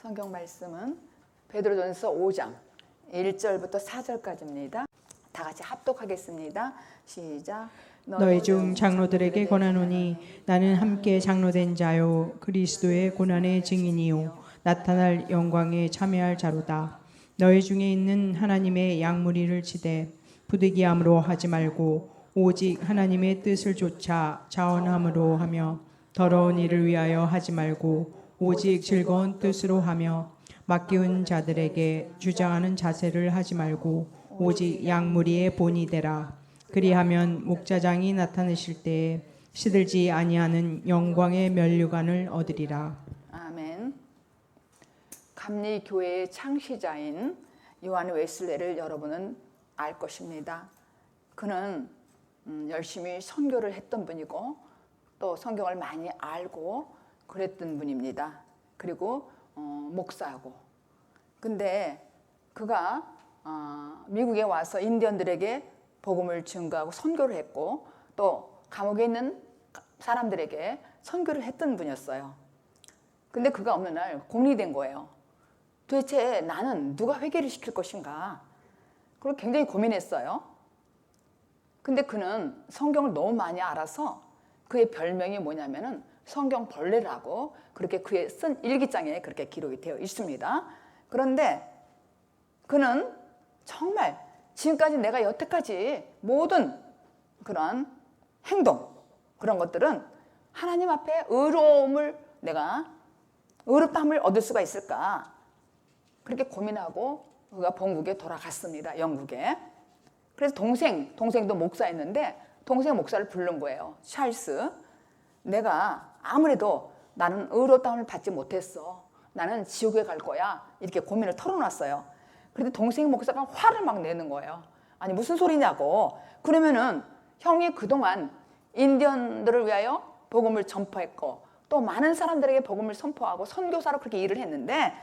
성경 말씀은 베드로전서 5장 1절부터 4절까지입니다. 다 같이 합독하겠습니다. 시작. 너희 중 장로들에게 권하노니 나는 함께 장로된 자요 그리스도의 고난의 증인이요 나타날 영광에 참여할 자로다. 너희 중에 있는 하나님의 양무리를 치되 부득이함으로 하지 말고 오직 하나님의 뜻을 좇아 자원함으로 하며 더러운 일을 위하여 하지 말고 오직 즐거운 뜻으로 하며 맡기운 자들에게 주장하는 자세를 하지 말고 오직 양무리의 본이 되라. 그리하면 목자장이 나타내실 때에 시들지 아니하는 영광의 면류관을 얻으리라. 아멘. 감리교회의 창시자인 요한 웨슬레를 여러분은 알 것입니다. 그는 열심히 선교를 했던 분이고 또 성경을 많이 알고 그랬던 분입니다. 그리고 목사고. 근데 그가 미국에 와서 인디언들에게 복음을 증거하고 선교를 했고 또 감옥에 있는 사람들에게 선교를 했던 분이었어요. 근데 그가 어느 날 고민이 된 거예요. 도대체 나는 누가 회개를 시킬 것인가? 그걸 굉장히 고민했어요. 근데 그는 성경을 너무 많이 알아서 그의 별명이 뭐냐면은 성경 벌레라고 그렇게 그의 쓴 일기장에 그렇게 기록이 되어 있습니다. 그런데 그는 정말 지금까지 내가 여태까지 모든 그런 행동 그런 것들은 하나님 앞에 내가 의롭다함을 얻을 수가 있을까? 그렇게 고민하고 그가 본국에 돌아갔습니다. 영국에. 그래서 동생도 목사였는데 동생 목사를 부른 거예요. 찰스. 내가 아무래도 나는 의롭다함을 받지 못했어. 나는 지옥에 갈 거야. 이렇게 고민을 털어놨어요. 그런데 동생 목사가 화를 막 내는 거예요. 아니 무슨 소리냐고. 그러면은 형이 그동안 인디언들을 위하여 복음을 전파했고 또 많은 사람들에게 복음을 선포하고 선교사로 그렇게 일을 했는데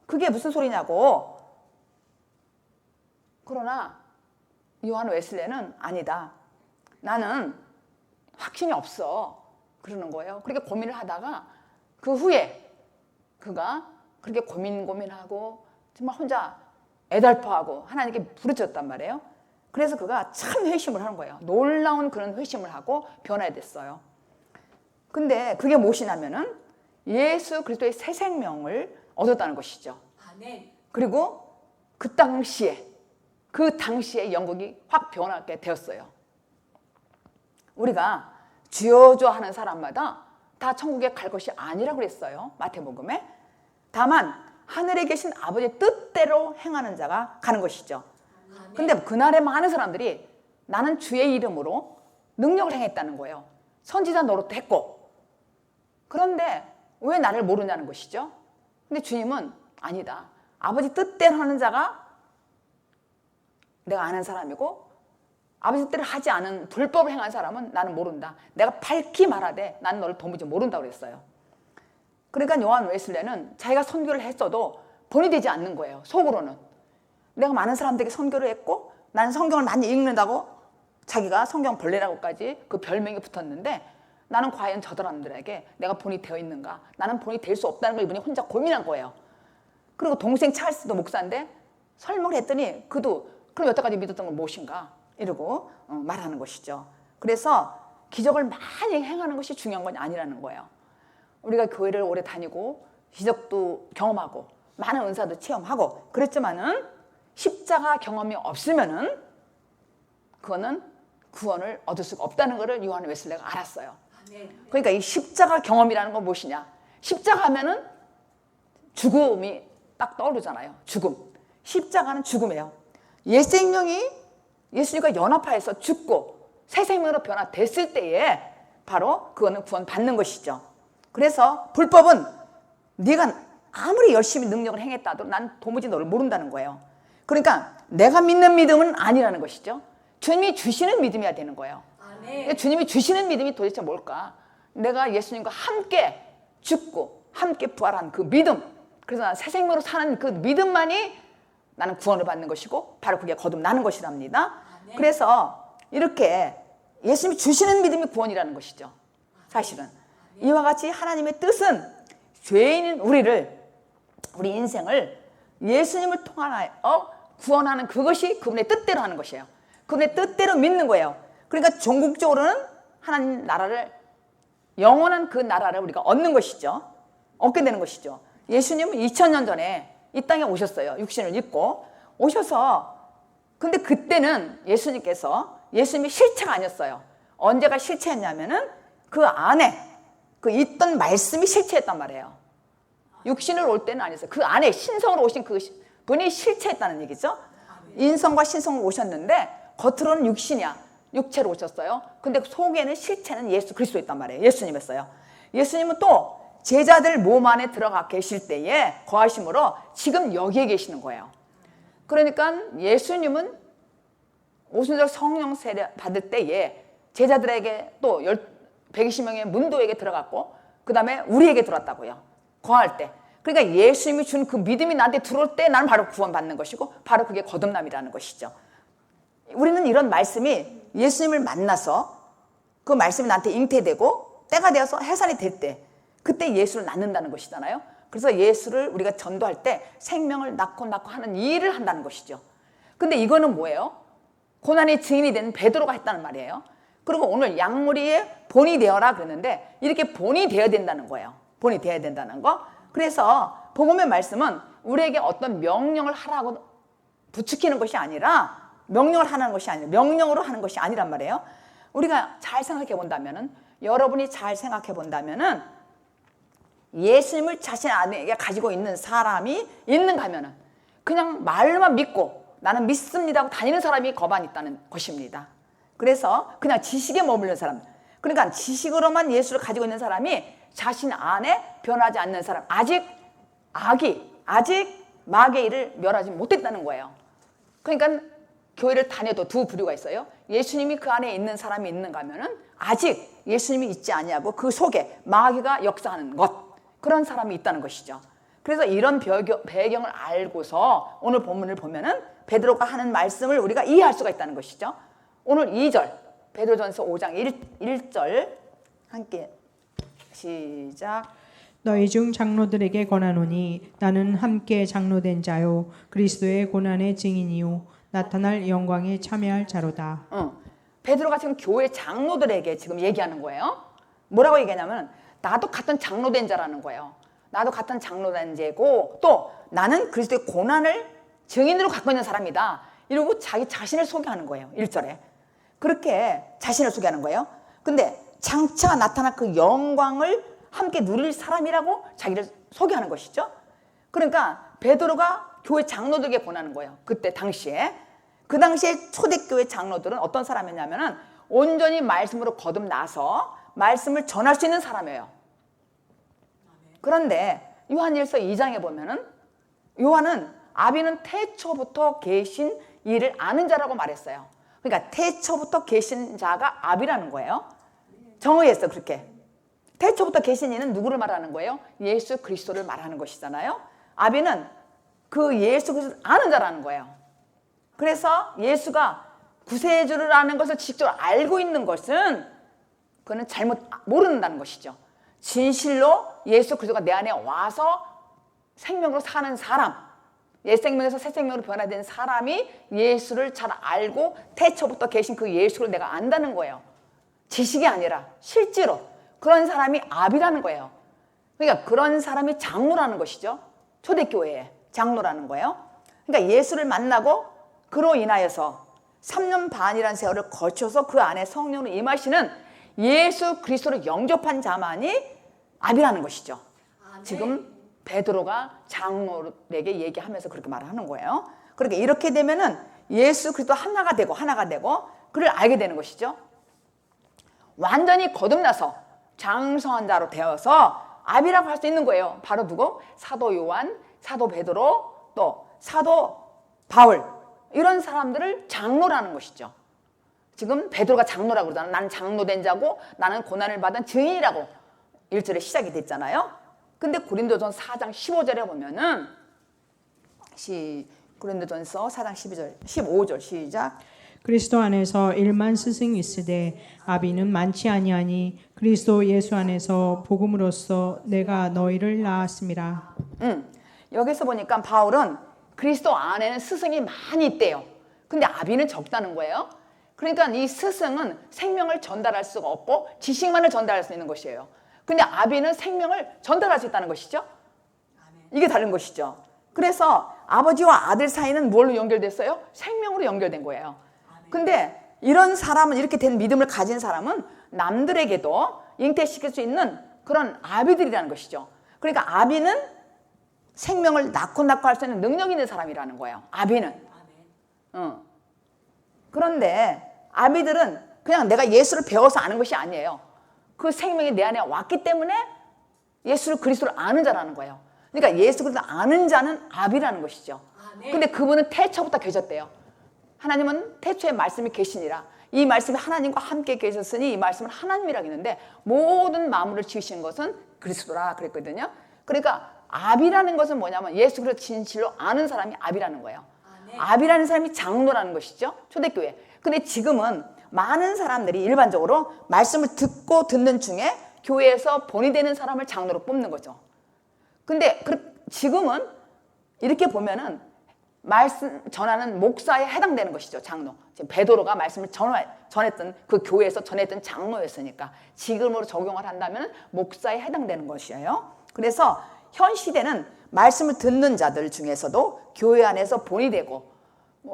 그게 무슨 소리냐고. 그러나 요한 웨슬레는 아니다. 나는 확신이 없어. 그러는 거예요. 그렇게 고민을 하다가 그 후에 그가 그렇게 고민하고 정말 혼자 애달퍼하고 하나님께 부르짖었단 말이에요. 그래서 그가 참 회심을 하는 거예요. 놀라운 그런 회심을 하고 변화됐어요. 근데 그게 무엇이냐면은 예수 그리스도의 새 생명을 얻었다는 것이죠. 아멘. 그리고 그 당시에 영국이 확 변하게 되었어요. 우리가 주여 주여 하는 사람마다 다 천국에 갈 것이 아니라고 그랬어요. 마태복음에. 다만 하늘에 계신 아버지의 뜻대로 행하는 자가 가는 것이죠. 근데 그날에 많은 사람들이 나는 주의 이름으로 능력을 행했다는 거예요. 선지자 노릇도 했고. 그런데 왜 나를 모르냐는 것이죠. 근데 주님은 아니다. 아버지 뜻대로 하는 자가 내가 아는 사람이고 아버지 뜻대로 하지 않은 불법을 행한 사람은 나는 모른다. 내가 밝히 말하되 나는 너를 도무지 모른다고 그랬어요. 그러니까 요한 웨슬레는 자기가 선교를 했어도 본이 되지 않는 거예요. 속으로는. 내가 많은 사람들에게 선교를 했고 나는 성경을 많이 읽는다고 자기가 성경 벌레라고까지 그 별명이 붙었는데 나는 과연 저 사람들에게 내가 본이 되어 있는가? 나는 본이 될 수 없다는 걸 이분이 혼자 고민한 거예요. 그리고 동생 찰스도 목사인데 설명을 했더니 그도 그럼 여태까지 믿었던 건 무엇인가? 이러고 말하는 것이죠. 그래서 기적을 많이 행하는 것이 중요한 건 아니라는 거예요. 우리가 교회를 오래 다니고 기적도 경험하고 많은 은사도 체험하고 그랬지만은 십자가 경험이 없으면은 그거는 구원을 얻을 수가 없다는 것을 요한 웨슬레가 알았어요. 그러니까 이 십자가 경험이라는 건 무엇이냐? 십자가 하면은 죽음이 딱 떠오르잖아요. 죽음. 십자가는 죽음이에요. 옛 생명이 예수님과 연합하여서 죽고 새 생명으로 변화됐을 때에 바로 그거는 구원 받는 것이죠. 그래서 불법은 네가 아무리 열심히 능력을 행했다도 난 도무지 너를 모른다는 거예요. 그러니까 내가 믿는 믿음은 아니라는 것이죠. 주님이 주시는 믿음이어야 되는 거예요. 아멘. 주님이 주시는 믿음이 도대체 뭘까? 내가 예수님과 함께 죽고 함께 부활한 그 믿음. 그래서 난 새 생명으로 사는 그 믿음만이 나는 구원을 받는 것이고 바로 그게 거듭나는 것이랍니다. 아멘. 그래서 이렇게 예수님이 주시는 믿음이 구원이라는 것이죠. 사실은. 이와 같이 하나님의 뜻은 죄인인 우리를 우리 인생을 예수님을 통하여 구원하는 그것이 그분의 뜻대로 하는 것이에요. 그분의 뜻대로 믿는 거예요. 그러니까 종국적으로는 하나님 나라를, 영원한 그 나라를 우리가 얻는 것이죠. 얻게 되는 것이죠. 예수님은 2000년 전에 이 땅에 오셨어요. 육신을 입고 오셔서, 근데 그때는 예수님이 실체가 아니었어요. 언제가 실체였냐면은 그 안에 그 있던 말씀이 실체였단 말이에요. 육신을 올 때는 아니었어요. 그 안에 신성으로 오신 그 분이 실체였다는 얘기죠. 인성과 신성으로 오셨는데 겉으로는 육신이야. 육체로 오셨어요. 근데 속에는 실체는 예수 그리스도였단 말이에요. 예수님이었어요. 예수님은 또 제자들 몸 안에 들어가 계실 때에 거하심으로 지금 여기에 계시는 거예요. 그러니까 예수님은 오순절 성령 세례 받을 때에 제자들에게 또 120명의 문도에게 들어갔고 그 다음에 우리에게 들어왔다고요. 거할 때. 그러니까 예수님이 준 그 믿음이 나한테 들어올 때 나는 바로 구원받는 것이고 바로 그게 거듭남이라는 것이죠. 우리는 이런 말씀이 예수님을 만나서 그 말씀이 나한테 잉태되고 때가 되어서 해산이 될 때 그때 예수를 낳는다는 것이잖아요. 그래서 예수를 우리가 전도할 때 생명을 낳고 하는 이 일을 한다는 것이죠. 근데 이거는 뭐예요? 고난의 증인이 된 베드로가 했다는 말이에요. 그리고 오늘 양무리에 본이 되어라 그랬는데 이렇게 본이 되어야 된다는 거예요. 본이 되어야 된다는 거. 그래서 복음의 말씀은 우리에게 어떤 명령을 하라고 부추기는 것이 아니라 명령으로 하는 것이 아니란 말이에요. 우리가 잘 생각해 본다면은, 여러분이 잘 생각해 본다면은 예수님을 자신 안에 가지고 있는 사람이 있는가 하면은 그냥 말로만 믿고 나는 믿습니다 하고 다니는 사람이 거반 있다는 것입니다. 그래서 그냥 지식에 머무르는 사람, 그러니까 지식으로만 예수를 가지고 있는 사람이 자신 안에 변하지 않는 사람, 아직 마귀의 일을 멸하지 못했다는 거예요. 그러니까 교회를 다녀도 두 부류가 있어요. 예수님이 그 안에 있는 사람이 있는가 하면은 아직 예수님이 있지 아니하고 그 속에 마귀가 역사하는 것, 그런 사람이 있다는 것이죠. 그래서 이런 배경을 알고서 오늘 본문을 보면은 베드로가 하는 말씀을 우리가 이해할 수가 있다는 것이죠. 오늘 2절 베드로전서 5장 1절 함께 시작. 너희 중 장로들에게 권하노니 나는 함께 장로된 자요 그리스도의 고난의 증인이요 나타날 영광에 참여할 자로다. 베드로가 지금 교회 장로들에게 지금 얘기하는 거예요. 뭐라고 얘기하냐면 나도 같은 장로된 자라는 거예요. 나도 같은 장로된 자고 또 나는 그리스도의 고난을 증인으로 갖고 있는 사람이다. 이러고 자기 자신을 소개하는 거예요. 1절에. 그렇게 자신을 소개하는 거예요. 근데 장차 나타날 그 영광을 함께 누릴 사람이라고 자기를 소개하는 것이죠. 그러니까 베드로가 교회 장로들에게 권하는 거예요. 그때 당시에. 그 당시에 초대교회 장로들은 어떤 사람이냐면은 온전히 말씀으로 거듭나서 말씀을 전할 수 있는 사람이에요. 그런데 요한일서 2장에 보면은 요한은 아비는 태초부터 계신 이를 아는 자라고 말했어요. 그러니까 태초부터 계신 자가 아비라는 거예요. 정의했어 그렇게. 태초부터 계신 이는 누구를 말하는 거예요? 예수 그리스도를 말하는 것이잖아요. 아비는 그 예수 그리스도를 아는 자라는 거예요. 그래서 예수가 구세주를 아는 것을 직접 알고 있는 것은 그거는 잘못 모른다는 것이죠. 진실로 예수 그리스도가 내 안에 와서 생명으로 사는 사람, 옛 생명에서 새 생명으로 변화된 사람이 예수를 잘 알고 태초부터 계신 그 예수를 내가 안다는 거예요. 지식이 아니라 실제로 그런 사람이 아비라는 거예요. 그러니까 그런 사람이 장로라는 것이죠. 초대교회의 장로라는 거예요. 그러니까 예수를 만나고 그로 인하여서 3년 반이라는 세월을 거쳐서 그 안에 성령으로 임하시는 예수 그리스도를 영접한 자만이 아비라는 것이죠. 지금 베드로가 장로에게 얘기하면서 그렇게 말을 하는 거예요. 그러니까 이렇게 되면은 예수 그리스도 하나가 되고 그를 알게 되는 것이죠. 완전히 거듭나서 장성한 자로 되어서 아비라고 할 수 있는 거예요. 바로 누구? 사도 요한, 사도 베드로, 또 사도 바울, 이런 사람들을 장로라는 것이죠. 지금 베드로가 장로라고 그러잖아. 나는 장로된 자고 나는 고난을 받은 증인이라고 1절에 시작이 됐잖아요. 근데 고린도전서 4장 15절에 보면은 고린도전서 4장 15절 시작. 그리스도 안에서 1만 스승이 있으되 아비는 많지 아니하니 그리스도 예수 안에서 복음으로써 내가 너희를 낳았음이라. 여기서 보니까 바울은 그리스도 안에는 스승이 많이 있대요. 근데 아비는 적다는 거예요. 그러니까 이 스승은 생명을 전달할 수가 없고 지식만을 전달할 수 있는 것이에요. 근데 아비는 생명을 전달할 수 있다는 것이죠. 이게 다른 것이죠. 그래서 아버지와 아들 사이는 뭘로 연결됐어요? 생명으로 연결된 거예요. 근데 이런 사람은, 이렇게 된 믿음을 가진 사람은 남들에게도 잉태시킬 수 있는 그런 아비들이라는 것이죠. 그러니까 아비는 생명을 낳고 할 수 있는 능력 있는 사람이라는 거예요. 아비는. 그런데 아비들은 그냥 내가 예수를 배워서 아는 것이 아니에요. 그 생명이 내 안에 왔기 때문에 예수를, 그리스도를 아는 자라는 거예요. 그러니까 예수 그리스도를 아는 자는 아비라는 것이죠. 근데 그분은 태초부터 계셨대요. 하나님은 태초에 말씀이 계시니라. 이 말씀이 하나님과 함께 계셨으니 이 말씀은 하나님이라고 했는데 모든 만물을 지으신 것은 그리스도라 그랬거든요. 그러니까 아비라는 것은 뭐냐면 예수 그리스도 진실로 아는 사람이 아비라는 거예요. 아비라는 사람이 장로라는 것이죠. 초대교회. 근데 지금은 많은 사람들이 일반적으로 말씀을 듣고 듣는 중에 교회에서 본이 되는 사람을 장로로 뽑는 거죠. 근데 지금은 이렇게 보면은 말씀 전하는 목사에 해당되는 것이죠. 장로. 지금 베드로가 말씀을 전했던 그 교회에서 전했던 장로였으니까 지금으로 적용을 한다면 목사에 해당되는 것이에요. 그래서 현 시대는 말씀을 듣는 자들 중에서도 교회 안에서 본이 되고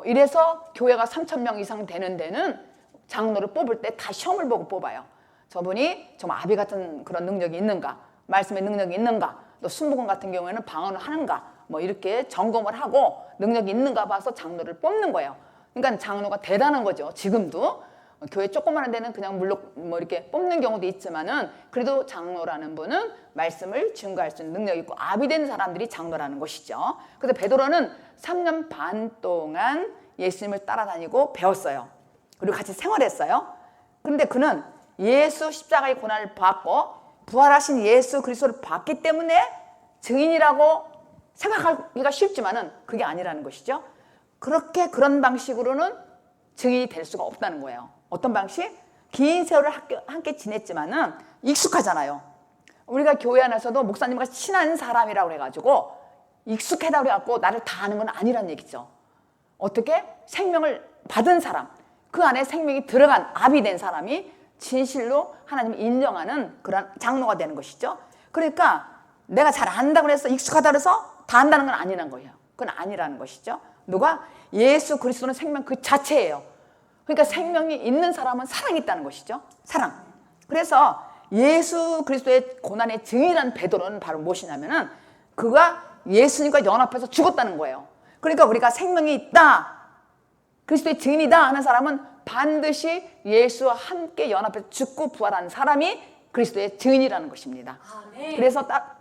이래서 교회가 3,000명 이상 되는 데는 장로를 뽑을 때 다 시험을 보고 뽑아요. 저분이 좀 아비 같은 그런 능력이 있는가, 말씀의 능력이 있는가, 또 순복음 같은 경우에는 방언을 하는가, 이렇게 점검을 하고 능력이 있는가 봐서 장로를 뽑는 거예요. 그러니까 장로가 대단한 거죠. 지금도 교회 조그마한 데는 그냥 물론 이렇게 뽑는 경우도 있지만은 그래도 장로라는 분은 말씀을 증거할 수 있는 능력이 있고 아비된 사람들이 장로라는 것이죠. 그래서 베드로는 3년 반 동안 예수님을 따라다니고 배웠어요. 그리고 같이 생활했어요. 그런데 그는 예수 십자가의 고난을 받고 부활하신 예수 그리스도를 봤기 때문에 증인이라고 생각하기가 쉽지만은 그게 아니라는 것이죠. 그런 방식으로는 증인이 될 수가 없다는 거예요. 어떤 방식? 긴 세월을 함께 지냈지만은 익숙하잖아요. 우리가 교회 안에서도 목사님과 친한 사람이라고 해가지고 익숙하다고 해갖고 나를 다 아는 건 아니란 얘기죠. 어떻게? 생명을 받은 사람, 그 안에 생명이 들어간 아비 된 사람이 진실로 하나님을 인정하는 그런 장로가 되는 것이죠. 그러니까 내가 잘 안다고 해서 익숙하다고 해서 다 안다는 건 아니란 거예요. 그건 아니라는 것이죠. 누가? 예수 그리스도는 생명 그 자체예요. 그러니까 생명이 있는 사람은 사랑이 있다는 것이죠. 사랑. 그래서 예수 그리스도의 고난의 증인이라는 베드로는 바로 무엇이냐면은 그가 예수님과 연합해서 죽었다는 거예요. 그러니까 우리가 생명이 있다, 그리스도의 증인이다 하는 사람은 반드시 예수와 함께 연합해서 죽고 부활하는 사람이 그리스도의 증인이라는 것입니다. 그래서 딱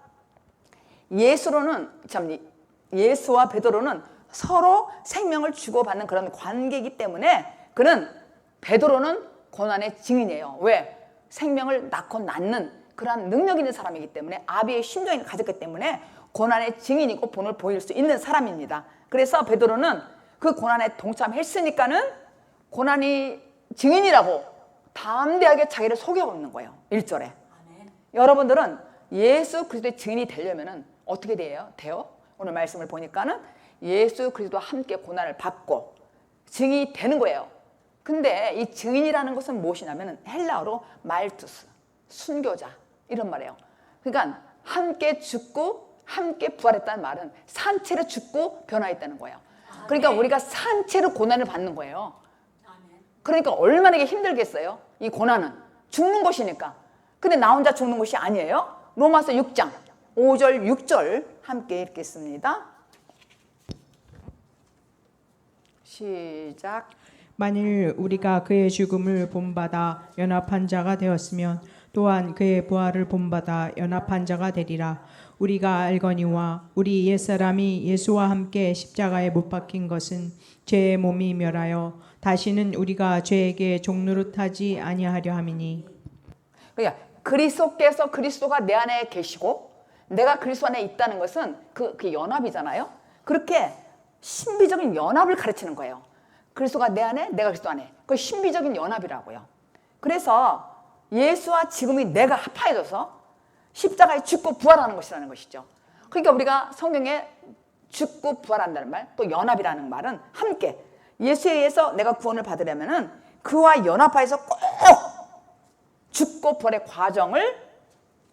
예수와 베드로는 서로 생명을 주고받는 그런 관계이기 때문에 그는 베드로는 고난의 증인이에요. 왜? 생명을 낳고 낳는 그러한 능력 있는 사람이기 때문에 아비의 심정을 가졌기 때문에 고난의 증인이고 본을 보일 수 있는 사람입니다. 그래서 베드로는 그 고난에 동참했으니까는 고난이 증인이라고 담대하게 자기를 속여먹는 거예요. 1절에. 여러분들은 예수 그리스도의 증인이 되려면은 어떻게 돼요? 오늘 말씀을 보니까는 예수 그리스도와 함께 고난을 받고 증인이 되는 거예요. 근데 이 증인이라는 것은 무엇이냐면 헬라어로 말투스, 순교자 이런 말이에요. 그러니까 함께 죽고 함께 부활했다는 말은 산채로 죽고 변화했다는 거예요. 그러니까 우리가 산채로 고난을 받는 거예요. 그러니까 얼마나 이게 힘들겠어요? 이 고난은 죽는 것이니까. 근데 나 혼자 죽는 것이 아니에요. 로마서 6장 5절 6절 함께 읽겠습니다. 시작. 만일 우리가 그의 죽음을 본받아 연합한 자가 되었으면 또한 그의 부활을 본받아 연합한 자가 되리라. 우리가 알거니와 우리 옛사람이 예수와 함께 십자가에 못 박힌 것은 죄의 몸이 멸하여 다시는 우리가 죄에게 종노릇하지 아니하려 함이니. 그러니까 그리스도께서 그리스도가 내 안에 계시고 내가 그리스도 안에 있다는 것은 그 연합이잖아요. 그렇게 신비적인 연합을 가르치는 거예요. 그리스도가 내 안에, 내가 그리스도 안에. 그 신비적인 연합이라고요. 그래서 예수와 지금이 내가 합하여져서 십자가에 죽고 부활하는 것이라는 것이죠. 그러니까 우리가 성경에 죽고 부활한다는 말, 또 연합이라는 말은 함께 예수에 의해서 내가 구원을 받으려면은 그와 연합하여서 꼭 죽고 부활의 과정을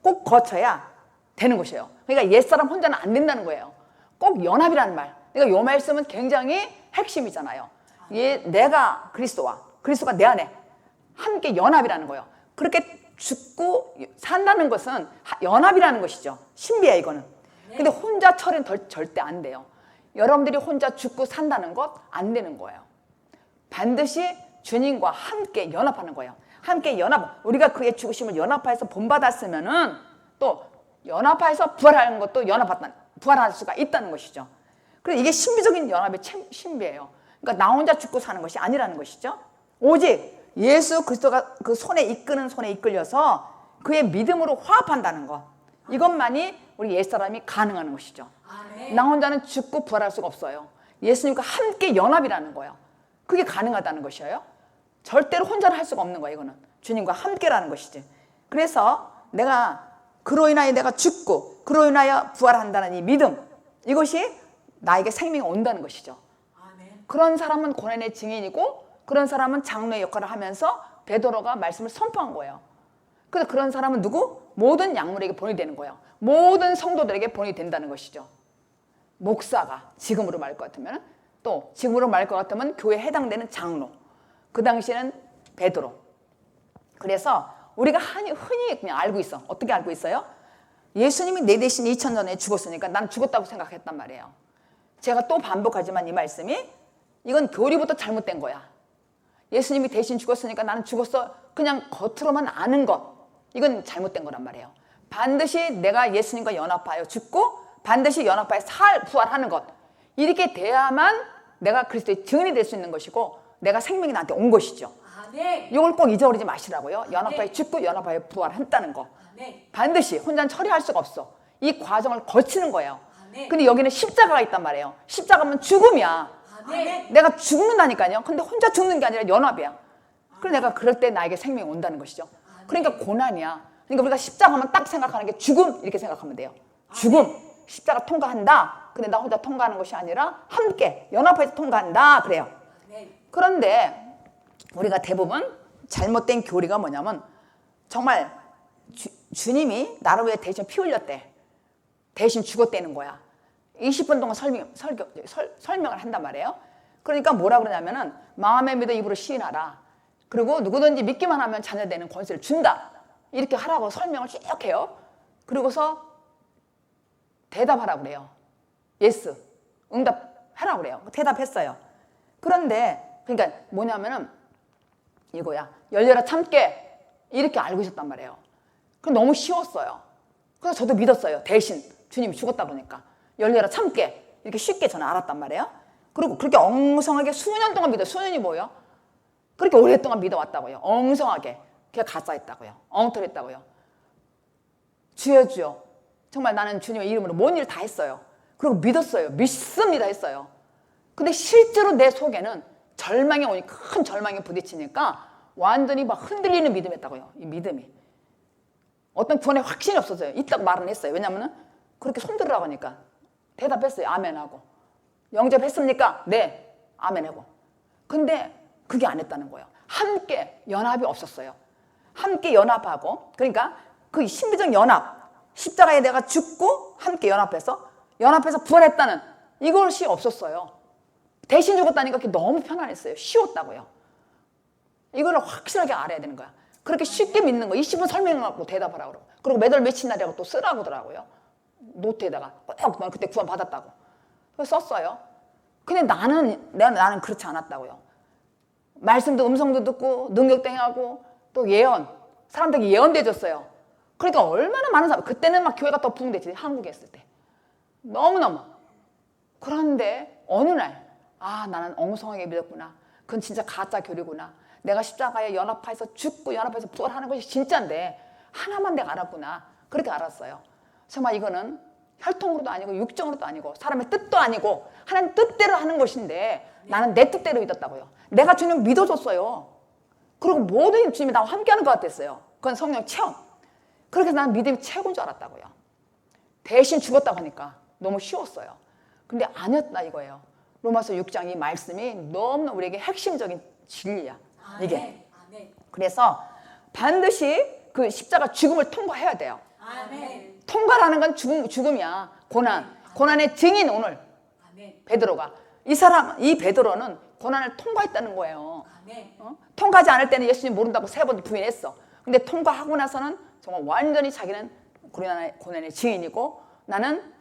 꼭 거쳐야 되는 것이에요. 그러니까 옛사람 혼자는 안 된다는 거예요. 꼭 연합이라는 말. 그러니까 이 말씀은 굉장히 핵심이잖아요. 내가 그리스도가 내 안에 함께 연합이라는 거예요. 그렇게 죽고 산다는 것은 연합이라는 것이죠. 신비야 이거는. 근데 혼자 처리는 절대 안 돼요. 여러분들이 혼자 죽고 산다는 것 안 되는 거예요. 반드시 주님과 함께 연합하는 거예요. 함께 우리가 그의 죽으심을 연합하여서 본받았으면은 또 연합하여서 부활하는 것도 부활할 수가 있다는 것이죠. 그래서 이게 신비적인 연합의 신비예요. 그러니까 나 혼자 죽고 사는 것이 아니라는 것이죠. 오직 예수 그리스도가 그 이끄는 손에 이끌려서 그의 믿음으로 화합한다는 것. 이것만이 우리 옛사람이 가능한 것이죠. 나 혼자는 죽고 부활할 수가 없어요. 예수님과 함께 연합이라는 거예요. 그게 가능하다는 것이에요. 절대로 혼자는 할 수가 없는 거예요. 이거는 주님과 함께라는 것이지. 그래서 그로 인하여 내가 죽고 그로 인하여 부활한다는 이 믿음, 이것이 나에게 생명이 온다는 것이죠. 그런 사람은 고난의 증인이고 그런 사람은 장로의 역할을 하면서 베드로가 말씀을 선포한 거예요. 그래서 그런 사람은 누구? 모든 약물에게 본이 되는 거예요. 모든 성도들에게 본이 된다는 것이죠. 목사가 지금으로 말할 것 같으면, 또 지금으로 말할 것 같으면 교회에 해당되는 장로, 그 당시에는 베드로. 그래서 우리가 흔히 그냥 알고 있어. 어떻게 알고 있어요? 예수님이 내 대신 2000년 전에 죽었으니까 난 죽었다고 생각했단 말이에요. 제가 또 반복하지만 이 말씀이 이건 교리부터 잘못된 거야. 예수님이 대신 죽었으니까 나는 죽었어. 그냥 겉으로만 아는 것. 이건 잘못된 거란 말이에요. 반드시 내가 예수님과 연합하여 죽고 반드시 연합하여 부활하는 것. 이렇게 돼야만 내가 그리스도의 증인이 될 수 있는 것이고 내가 생명이 나한테 온 것이죠. 이걸 꼭 잊어버리지 마시라고요. 연합하여 죽고 연합하여 부활했다는 거. 반드시 혼자는 처리할 수가 없어. 이 과정을 거치는 거예요. 근데 여기는 십자가가 있단 말이에요. 십자가면 죽음이야. 내가 죽는다니까요. 근데 혼자 죽는 게 아니라 연합이야. 그래서 내가 그럴 때 나에게 생명이 온다는 것이죠. 그러니까 고난이야. 그러니까 우리가 십자가만 딱 생각하는 게 죽음 이렇게 생각하면 돼요. 죽음, 십자가 통과한다. 근데 나 혼자 통과하는 것이 아니라 함께 연합해서 통과한다 그래요. 그런데 우리가 대부분 잘못된 교리가 뭐냐면 정말 주님이 나를 위해 대신 피 흘렸대. 대신 죽었다는 거야. 20분 동안 설명을 한단 말이에요. 그러니까 뭐라 그러냐면은 마음에 믿어 입으로 시인하라. 그리고 누구든지 믿기만 하면 자녀되는 권세를 준다. 이렇게 하라고 설명을 쭉 해요. 그리고서 대답하라고 그래요. 예스. 응답하라고 그래요. 대답했어요. 그런데 그러니까 뭐냐면은 이거야. 열려라 참깨. 이렇게 알고 있었단 말이에요. 그럼 너무 쉬웠어요. 그래서 저도 믿었어요. 대신 주님이 죽었다 보니까. 열려라 참깨. 이렇게 쉽게 저는 알았단 말이에요. 그리고 그렇게 엉성하게 수년 동안 수년이 뭐예요? 그렇게 오랫동안 믿어왔다고요. 엉성하게. 그게 가짜였다고요. 엉터리했다고요. 주여 주여. 정말 나는 주님의 이름으로 뭔 일 다 했어요. 그리고 믿었어요. 믿습니다 했어요. 근데 실제로 내 속에는 절망이 오니 큰 절망에 부딪히니까 완전히 막 흔들리는 믿음이었다고요. 이 믿음이. 어떤 구원에 확신이 없었어요. 이딱 말은 했어요. 왜냐면은 그렇게 손들으라고 하니까 대답했어요. 아멘하고. 영접했습니까? 네. 아멘하고. 근데 그게 안 했다는 거예요. 함께 연합이 없었어요. 함께 연합하고, 그러니까 그 신비적 연합, 십자가에 내가 죽고 함께 연합해서 부활했다는 이것이 없었어요. 대신 죽었다니까 그게 너무 편안했어요. 쉬웠다고요. 이거를 확실하게 알아야 되는 거야. 그렇게 쉽게 믿는 거 20분 설명하고 대답하라고 그러고, 그리고 몇월 며칠 날이라고 또 쓰라고 하더라고요. 노트에다가 꼭 그때 구원 받았다고. 그래서 썼어요. 근데 나는 그렇지 않았다고요. 말씀도 음성도 듣고 능력도 행하고 또 예언, 사람들에게 예언도 해줬어요. 그러니까 얼마나 많은 사람, 그때는 막 교회가 더 부흥되지, 한국에 있을 때. 너무너무. 그런데 어느 날, 나는 엉성하게 믿었구나. 그건 진짜 가짜 교리구나. 내가 십자가에 연합해서 죽고 연합해서 부활하는 것이 진짜인데 하나만 내가 알았구나. 그렇게 알았어요. 정말 이거는 혈통으로도 아니고 육정으로도 아니고 사람의 뜻도 아니고 하나님 뜻대로 하는 것인데 나는 내 뜻대로 믿었다고요. 내가 주님 믿어줬어요. 그리고 모든 주님이 나와 함께하는 것 같았어요. 그건 성령 체험. 그렇게 해서 나는 믿음이 최고인 줄 알았다고요. 대신 죽었다고 하니까 너무 쉬웠어요. 근데 아니었다 이거예요. 로마서 6장 이 말씀이 너무나 우리에게 핵심적인 진리야. 이게. 그래서 반드시 그 십자가 죽음을 통과해야 돼요. 통과라는 건 죽음이야. 고난의 증인 오늘 베드로가 이 베드로는 고난을 통과했다는 거예요. 통과하지 않을 때는 예수님 모른다고 3번 부인했어. 근데 통과하고 나서는 정말 완전히 자기는 고난의 증인이고 나는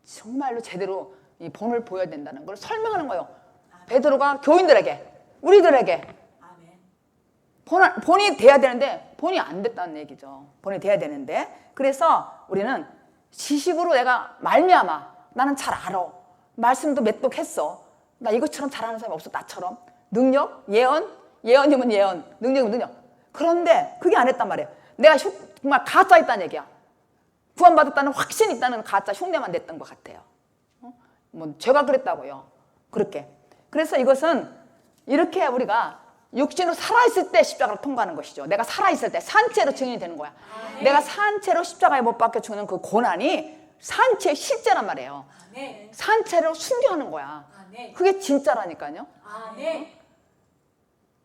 정말로 제대로 이 본을 보여야 된다는 걸 설명하는 거예요. 베드로가 교인들에게, 우리들에게 본이 돼야 되는데 본이 안 됐다는 얘기죠. 본이 돼야 되는데 그래서 우리는 지식으로 내가 말미암아 나는 잘 알아. 말씀도 맺독했어. 나 이것처럼 잘하는 사람이 없어. 나처럼. 능력, 예언이면 예언, 능력이면 능력. 그런데 그게 안 했단 말이에요. 내가 정말 가짜 있다는 얘기야. 구원받았다는 확신이 있다는 가짜 흉내만 냈던 것 같아요. 뭐 제가 그랬다고요. 그렇게. 그래서 이것은 이렇게 우리가 육신으로 살아있을 때 십자가를 통과하는 것이죠. 내가 살아있을 때 산채로 증인이 되는 거야. 내가 산채로 십자가에 못 박혀 죽는 그 고난이 산채의 실제란 말이에요. 산채로 순교하는 거야. 그게 진짜라니까요.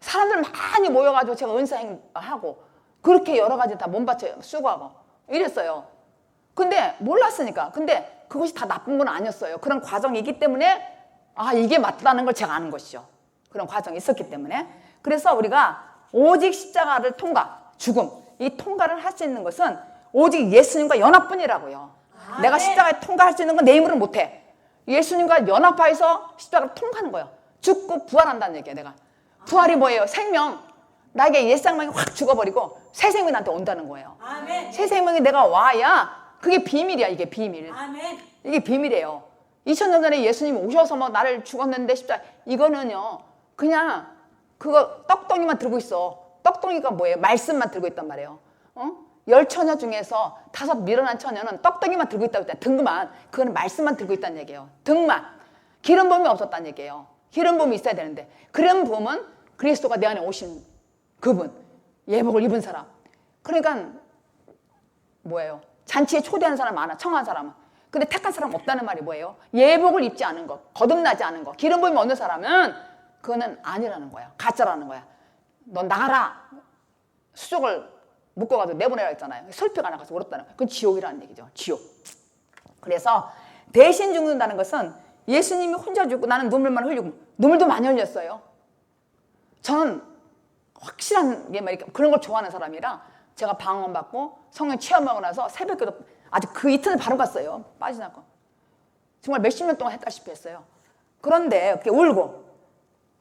사람들 많이 모여가지고 제가 은사행하고 그렇게 여러 가지 다 몸바쳐 수고하고 이랬어요. 근데 몰랐으니까. 근데 그것이 다 나쁜 건 아니었어요. 그런 과정이 있기 때문에 이게 맞다는 걸 제가 아는 것이죠. 그런 과정이 있었기 때문에. 그래서 우리가 오직 십자가를 죽음, 이 통과를 할 수 있는 것은 오직 예수님과 연합뿐이라고요. 내가 십자가에 통과할 수 있는 건 내 힘으로는 못해. 예수님과 연합하여서 십자가를 통과하는 거예요. 죽고 부활한다는 얘기예요. 내가 부활이 뭐예요? 생명. 나에게 옛 생명이 확 죽어버리고 새 생명이 나한테 온다는 거예요. 새 생명이 내가 와야 그게 비밀이야. 이게 비밀. 이게 비밀이에요. 2000년 전에 예수님이 오셔서 뭐 나를 죽었는데 십자가 이거는요 그냥 그거 떡덩이만 들고 있어. 떡덩이가 뭐예요? 말씀만 들고 있단 말이에요. 10처녀 중에서 5 밀어난 처녀는 떡덩이만 들고 있다고 했잖아요. 등만. 그거는 말씀만 들고 있다는 얘기예요. 등만. 기름 부음이 없었다는 얘기예요. 기름 부음이 있어야 되는데 기름 부음은 그리스도가 내 안에 오신 그분, 예복을 입은 사람. 그러니까 뭐예요? 잔치에 초대하는 사람 많아. 청한 사람은. 근데 택한 사람 없다는 말이 뭐예요? 예복을 입지 않은 것, 거듭나지 않은 것, 기름 부음이 없는 사람은 그거는 아니라는 거야. 가짜라는 거야. 넌 나가라. 수족을 묶어가지고 내보내라 했잖아요. 설표가 나가서 울었다는 거야. 그건 지옥이라는 얘기죠. 지옥. 그래서 대신 죽는다는 것은 예수님이 혼자 죽고 나는 눈물만 흘리고 눈물도 많이 흘렸어요. 저는 확실한 게 그런 걸 좋아하는 사람이라 제가 방언받고 성령 체험하고 나서 새벽기도 아주 그 이틀을 바로 갔어요. 빠지지 않고. 정말 몇십 년 동안 했다시피 했어요. 그런데 그렇게 울고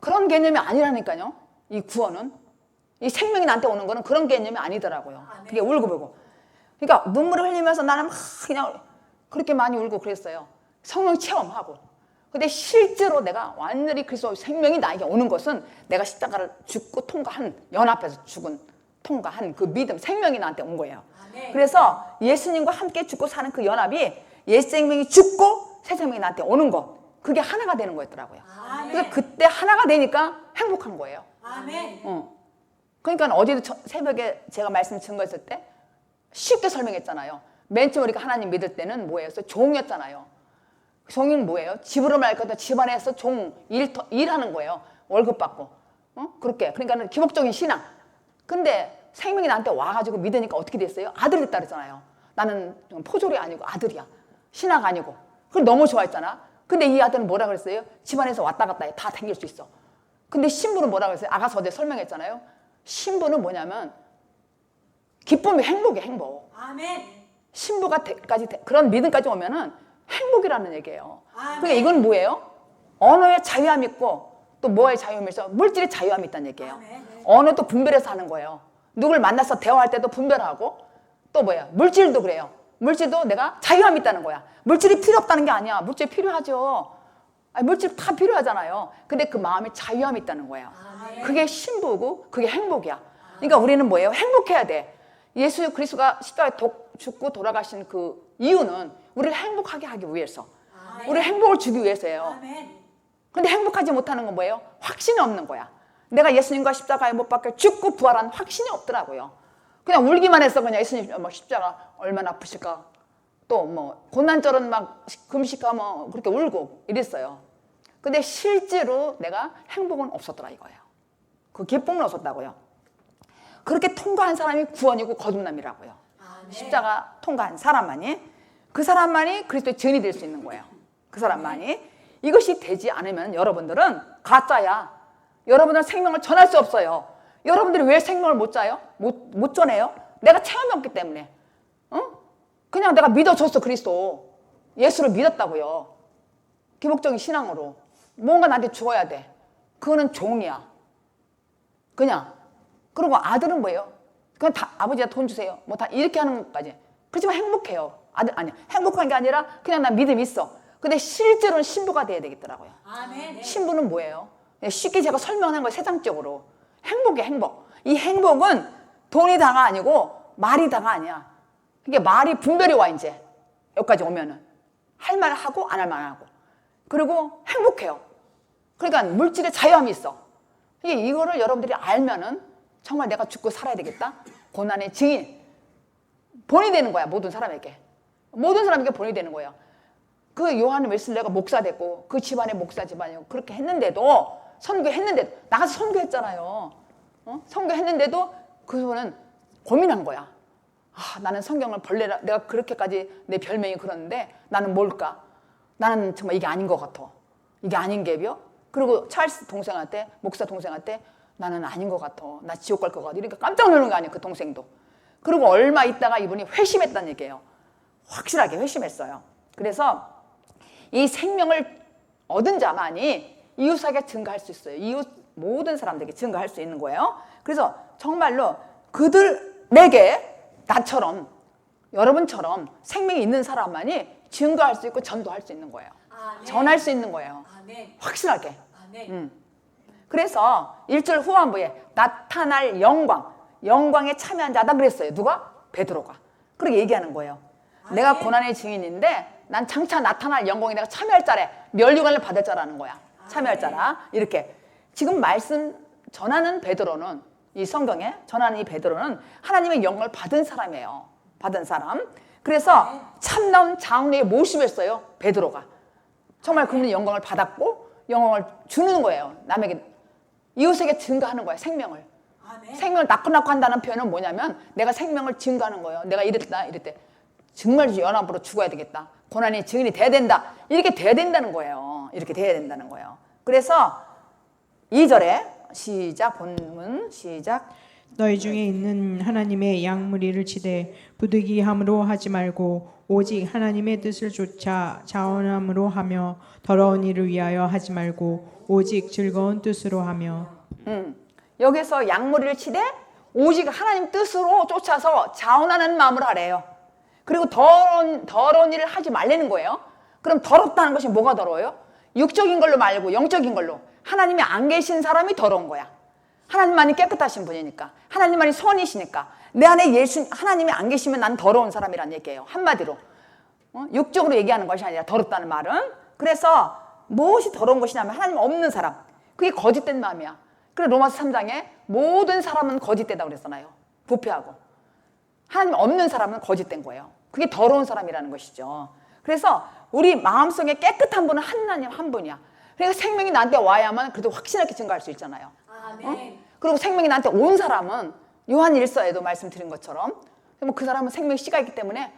그런 개념이 아니라니까요. 이 구원은. 이 생명이 나한테 오는 거는 그런 개념이 아니더라고요. 그게 울고 보고. 그러니까 눈물을 흘리면서 나는 막 그냥 그렇게 많이 울고 그랬어요. 성령 체험하고. 근데 실제로 내가 완전히 그리스도 생명이 나에게 오는 것은 내가 십자가를 죽고 통과한 연합해서 통과한 그 믿음, 생명이 나한테 온 거예요. 그래서 예수님과 함께 죽고 사는 그 연합이 옛 생명이 죽고 새 생명이 나한테 오는 것, 그게 하나가 되는 거였더라고요. 그래서 그때 하나가 되니까 행복한 거예요. 그러니까 어제도 새벽에 제가 말씀 증거했을 때 쉽게 설명했잖아요. 맨 처음 우리가 하나님 믿을 때는 뭐예요? 종이었잖아요. 종은 뭐예요? 집으로 말하면 집안에서 일하는 거예요. 월급 받고. 그렇게. 그러니까 기복적인 신앙. 근데 생명이 나한테 와가지고 믿으니까 어떻게 됐어요? 아들이 됐다 그랬잖아요. 나는 포졸이 아니고 아들이야. 신하가 아니고. 그걸 너무 좋아했잖아. 근데 이 아들은 뭐라 그랬어요? 집안에서 왔다 갔다 해. 다 다닐 수 있어. 근데 신부는 뭐라 그랬어요? 아가서 어제 설명했잖아요. 신부는 뭐냐면 기쁨이 행복이야, 행복. 신부가까지 그런 믿음까지 오면은 행복이라는 얘기예요. 그러니까 이건 뭐예요? 언어의 자유함이 있고 또 뭐의 자유함이 있어? 물질의 자유함이 있다는 얘기예요. 언어도 분별해서 하는 거예요. 누굴 만나서 대화할 때도 분별하고 또 뭐야? 물질도 그래요. 물질도 내가 자유함이 있다는 거야. 물질이 필요 없다는 게 아니야. 물질 필요하죠. 물질 다 필요하잖아요. 근데 그 마음에 자유함이 있다는 거예요. 그게 신부고 그게 행복이야. 그러니까 우리는 뭐예요? 행복해야 돼. 예수 그리스도가 십자가에 죽고 돌아가신 그 이유는 우리를 행복하게 하기 위해서, 우리 행복을 주기 위해서예요. 근데 행복하지 못하는 건 뭐예요? 확신이 없는 거야. 내가 예수님과 십자가에 못 박혀 죽고 부활한 확신이 없더라고요. 그냥 울기만 했어. 그냥 예수님 십자가 얼마나 아프실까? 또 뭐 고난절은 막 금식하면 그렇게 울고 이랬어요. 근데 실제로 내가 행복은 없었더라 이거예요. 그 기쁨은 없었다고요. 그렇게 통과한 사람이 구원이고 거듭남이라고요. 십자가 통과한 사람만이, 그 사람만이 그리스도의 증인이 될 수 있는 거예요. 그 사람만이. 이것이 되지 않으면 여러분들은 가짜야. 여러분들은 생명을 전할 수 없어요. 여러분들이 왜 생명을 못 전해요? 내가 체험이 없기 때문에. 그냥 내가 믿어줬어. 그리스도 예수를 믿었다고요. 기복적인 신앙으로. 뭔가 나한테 주어야 돼. 그거는 종이야. 그냥. 그리고 아들은 뭐예요? 그냥 다 아버지가 돈 주세요. 뭐 다 이렇게 하는 것까지. 그렇지만 행복해요. 아들 아니 행복한 게 아니라 그냥 나 믿음 있어. 근데 실제로는 신부가 돼야 되겠더라고요. 아멘. 신부는 뭐예요? 쉽게 제가 설명하는 거예요. 세상적으로. 행복이야, 행복. 이 행복은 돈이 다가 아니고 말이 다가 아니야. 이게 말이 분별이 와 이제 여기까지 오면은 할 말 하고 안 할 말 하고. 그리고 행복해요. 그러니까 물질의 자유함이 있어. 이거를 여러분들이 알면은 정말 내가 죽고 살아야 되겠다. 고난의 증인. 본이 되는 거야. 모든 사람에게. 모든 사람에게 본이 되는 거예요. 그 요한 웨슬레가 목사 됐고 그 집안의 목사 집안이고 그렇게 했는데도 선교했는데도 나가서 선교했잖아요. 선교했는데도 그분은 고민한 거야. 나는 성경을 벌레라 내가 그렇게까지 내 별명이 그러는데 나는 뭘까? 나는 정말 이게 아닌 것 같아. 이게 아닌 게요. 그리고 찰스 동생한테 목사 동생한테 나는 아닌 것 같아. 나 지옥 갈 것 같아. 이러니까 깜짝 놀란 거 아니에요. 그 동생도. 그리고 얼마 있다가 이분이 회심했다는 얘기예요. 확실하게 회심했어요. 그래서 이 생명을 얻은 자만이 이웃에게 증거할 수 있어요. 이웃 모든 사람들에게 증거할 수 있는 거예요. 그래서 정말로 그들에게 나처럼 여러분처럼 생명이 있는 사람만이 증거할 수 있고 전도할 수 있는 거예요. 아멘. 전할 수 있는 거예요. 아멘. 확실하게. 아멘. 그래서 1절 후반부에 나타날 영광에 참여한 자다 그랬어요. 누가? 베드로가. 그렇게 얘기하는 거예요. 내가 고난의 증인인데 난 장차 나타날 영광에 내가 참여할 자래. 면류관을 받을 자라는 거야. 참여할 자라. 이렇게 지금 말씀 전하는 베드로는 이 성경에 전하는 이 베드로는 하나님의 영광을 받은 사람이에요. 받은 사람. 그래서 참나온 장로의 모습이었어요. 베드로가. 정말 그분이 영광을 받았고 영광을 주는 거예요. 남에게 이웃에게 증거하는 거예요. 생명을. 아멘. 생명을 낳고 한다는 표현은 뭐냐면 내가 생명을 증거하는 거예요. 내가 이랬다 이랬대. 정말 연합으로 죽어야 되겠다. 고난의 증인이 돼야 된다. 이렇게 돼야 된다는 거예요. 이렇게 돼야 된다는 거예요. 그래서 2절에 시작 본문 시작 너희 중에 있는 하나님의 양무리를 치되 부득이함으로 하지 말고 오직 하나님의 뜻을 쫓아 자원함으로 하며 더러운 일을 위하여 하지 말고 오직 즐거운 뜻으로 하며. 여기서 양무리를 치되 오직 하나님 뜻으로 쫓아서 자원하는 마음으로 하래요. 그리고 더러운 일을 하지 말라는 거예요. 그럼 더럽다는 것이 뭐가 더러워요? 육적인 걸로 말고 영적인 걸로. 하나님이 안 계신 사람이 더러운 거야. 하나님만이 깨끗하신 분이니까. 하나님만이 선이시니까. 내 안에 하나님이 안 계시면 난 더러운 사람이란 얘기예요. 한마디로. 육적으로 얘기하는 것이 아니라 더럽다는 말은. 그래서 무엇이 더러운 것이냐면 하나님 없는 사람. 그게 거짓된 마음이야. 그래서 로마서 3장에 모든 사람은 거짓되다고 그랬잖아요. 부패하고. 하나님 없는 사람은 거짓된 거예요. 그게 더러운 사람이라는 것이죠. 그래서 우리 마음속에 깨끗한 분은 하나님 한 분이야. 그러니까 생명이 나한테 와야만 그래도 확실하게 증거할 수 있잖아요. 아멘. 그리고 생명이 나한테 온 사람은 요한 1서에도 말씀드린 것처럼 그 사람은 생명의 씨가 있기 때문에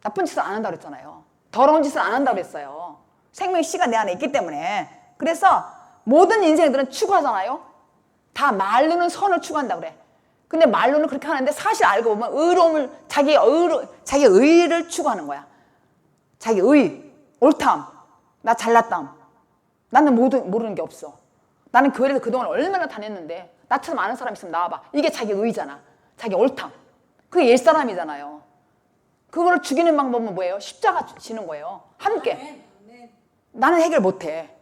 나쁜 짓을 안 한다고 그랬잖아요. 더러운 짓을 안 한다고 그랬어요. 생명의 씨가 내 안에 있기 때문에. 그래서 모든 인생들은 추구하잖아요. 다 말로는 선을 추구한다고 그래. 근데 말로는 그렇게 하는데 사실 알고 보면 의로움을 자기 의를 추구하는 거야. 자기 의, 옳담, 나 잘났담. 나는 모르는 게 없어. 나는 교회에서 그동안 얼마나 다녔는데 나처럼 아는 사람 있으면 나와봐. 이게 자기 의잖아. 자기 옳담. 그게 옛사람이잖아요. 그거를 죽이는 방법은 뭐예요? 십자가 지는 거예요. 함께. 나는 해결 못해.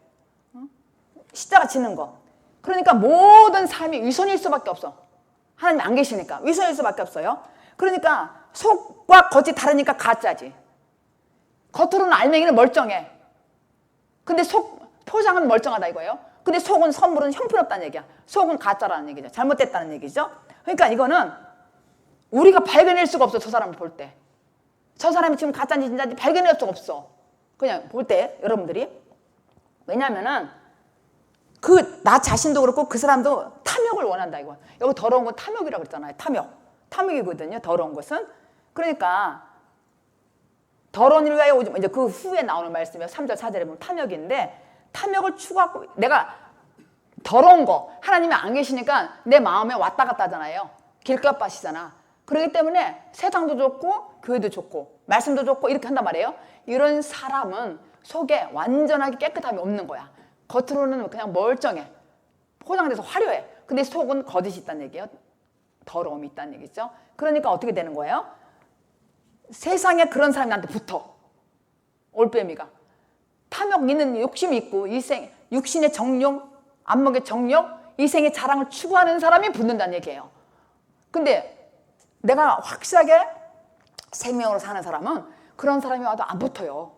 십자가 지는 거. 그러니까 모든 삶이 위선일 수밖에 없어. 하나님 안 계시니까 위선일 수밖에 없어요. 그러니까 속과 겉이 다르니까 가짜지. 겉으로는 알맹이는 멀쩡해. 근데 포장은 멀쩡하다 이거예요. 근데 속은 선물은 형편없다는 얘기야. 속은 가짜라는 얘기죠. 잘못됐다는 얘기죠. 그러니까 이거는 우리가 발견할 수가 없어. 저 사람을 볼 때. 저 사람이 지금 가짜인지 진짜인지 발견할 수가 없어. 그냥 볼 때 여러분들이. 왜냐면은 나 자신도 그렇고 그 사람도 탐욕을 원한다 이거. 여기 더러운 건 탐욕이라고 그랬잖아요. 탐욕이거든요. 더러운 것은. 그러니까 더러운 일 위하여 오지, 이제 그 후에 나오는 말씀이에요. 3절 4절에 보면 탐욕인데, 탐욕을 추구하고 내가 더러운 거, 하나님이 안 계시니까 내 마음에 왔다 갔다 하잖아요. 길가빠시잖아. 그렇기 때문에 세상도 좋고 교회도 좋고 말씀도 좋고 이렇게 한단 말이에요. 이런 사람은 속에 완전하게 깨끗함이 없는 거야. 겉으로는 그냥 멀쩡해. 포장돼서 화려해. 근데 속은 거짓이 있다는 얘기예요. 더러움이 있다는 얘기죠. 그러니까 어떻게 되는 거예요? 세상에 그런 사람이 나한테 붙어. 올빼미가. 탐욕 있는 욕심이 있고 육신의 정욕, 안목의 정욕, 이생의 자랑을 추구하는 사람이 붙는다는 얘기예요. 근데 내가 확실하게 생명으로 사는 사람은 그런 사람이 와도 안 붙어요.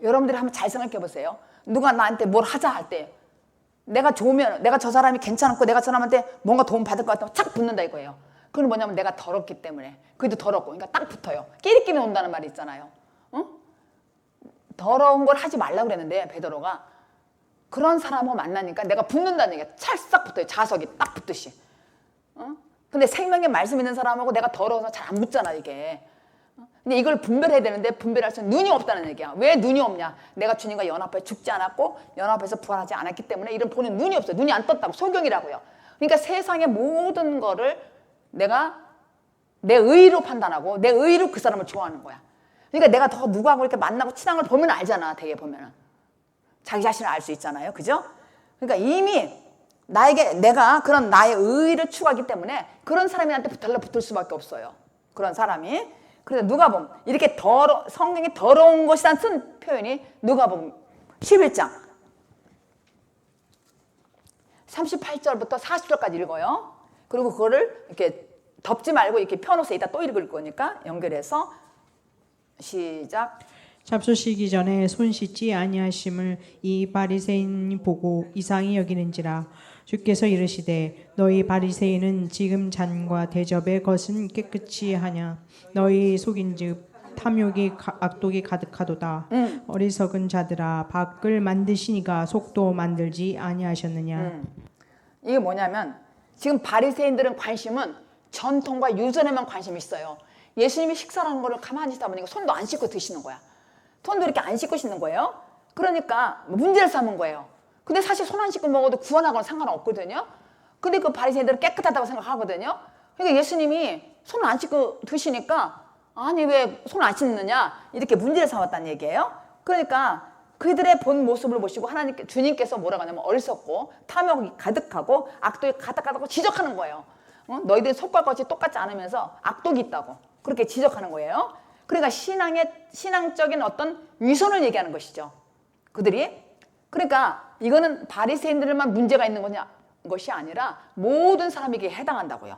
여러분들이 한번 잘 생각해 보세요. 누가 나한테 뭘 하자 할 때 내가 좋으면, 내가 저 사람이 괜찮고 내가 저 사람한테 뭔가 도움 받을 것 같으면 착 붙는다 이거예요. 그건 뭐냐면 내가 더럽기 때문에. 그래도 더럽고 그러니까 딱 붙어요. 끼리끼리 온다는 말이 있잖아요. 응? 더러운 걸 하지 말라고 그랬는데 베드로가 그런 사람하고 만나니까 내가 붙는다는 얘기야. 찰싹 붙어요. 자석이 딱 붙듯이. 근데 생명의 말씀 있는 사람하고 내가 더러워서 잘 안 붙잖아 이게. 근데 이걸 분별해야 되는데 분별할 수 있는 눈이 없다는 얘기야. 왜 눈이 없냐? 내가 주님과 연합해 죽지 않았고 연합해서 부활하지 않았기 때문에 이런 보는 눈이 없어요. 눈이 안 떴다고. 소경이라고요. 그러니까 세상의 모든 거를 내가 내 의로 판단하고 내 의로 그 사람을 좋아하는 거야. 그러니까 내가 더 누구하고 이렇게 만나고 친한 걸 보면 알잖아. 되게 보면은. 자기 자신을 알 수 있잖아요. 그죠? 그러니까 이미 내가 그런 나의 의를 추구하기 때문에 그런 사람이 나한테 붙을 수밖에 없어요. 그런 사람이. 그래서 누가복음 이렇게 성경이 더러운 것이란 쓴 표현이 누가복음 11장 38절부터 40절까지 읽어요. 그리고 그거를 이렇게 덮지 말고 이렇게 펴놓으세요. 이따 또 읽을 거니까 연결해서 시작. 잡수시기 전에 손 씻지 아니하심을 이 바리새인이 보고 이상히 여기는지라. 주께서 이르시되 너희 바리새인은 지금 잔과 대접의 것은 깨끗이 하냐. 너희 속인즉 탐욕이 악독이 가득하도다. 어리석은 자들아, 밖을 만드시니가 속도 만들지 아니하셨느냐. 이게 뭐냐면 지금 바리새인들은 관심은 전통과 유전에만 관심이 있어요. 예수님이 식사하는 거를 가만히 있다 보니까 손도 안 씻고 드시는 거야. 손도 이렇게 안 씻고 씻는 거예요. 그러니까 문제를 삼은 거예요. 근데 사실 손 안 씻고 먹어도 구원하고는 상관없거든요. 근데 그 바리새인들은 깨끗하다고 생각하거든요. 그러니까 예수님이 손을 안 씻고 드시니까 아니 왜 손 안 씻느냐 이렇게 문제를 삼았다는 얘기예요. 그러니까 그들의 본 모습을 보시고 주님께서 뭐라고 하냐면 어리석고 탐욕이 가득하고 악독이 가득하다고 지적하는 거예요. 너희들이 속과 겉이 똑같지 않으면서 악독이 있다고 그렇게 지적하는 거예요. 그러니까 신앙적인 어떤 위선을 얘기하는 것이죠. 그들이. 그러니까 이거는 바리새인들만 문제가 있는 것이 아니라 모든 사람에게 해당한다고요.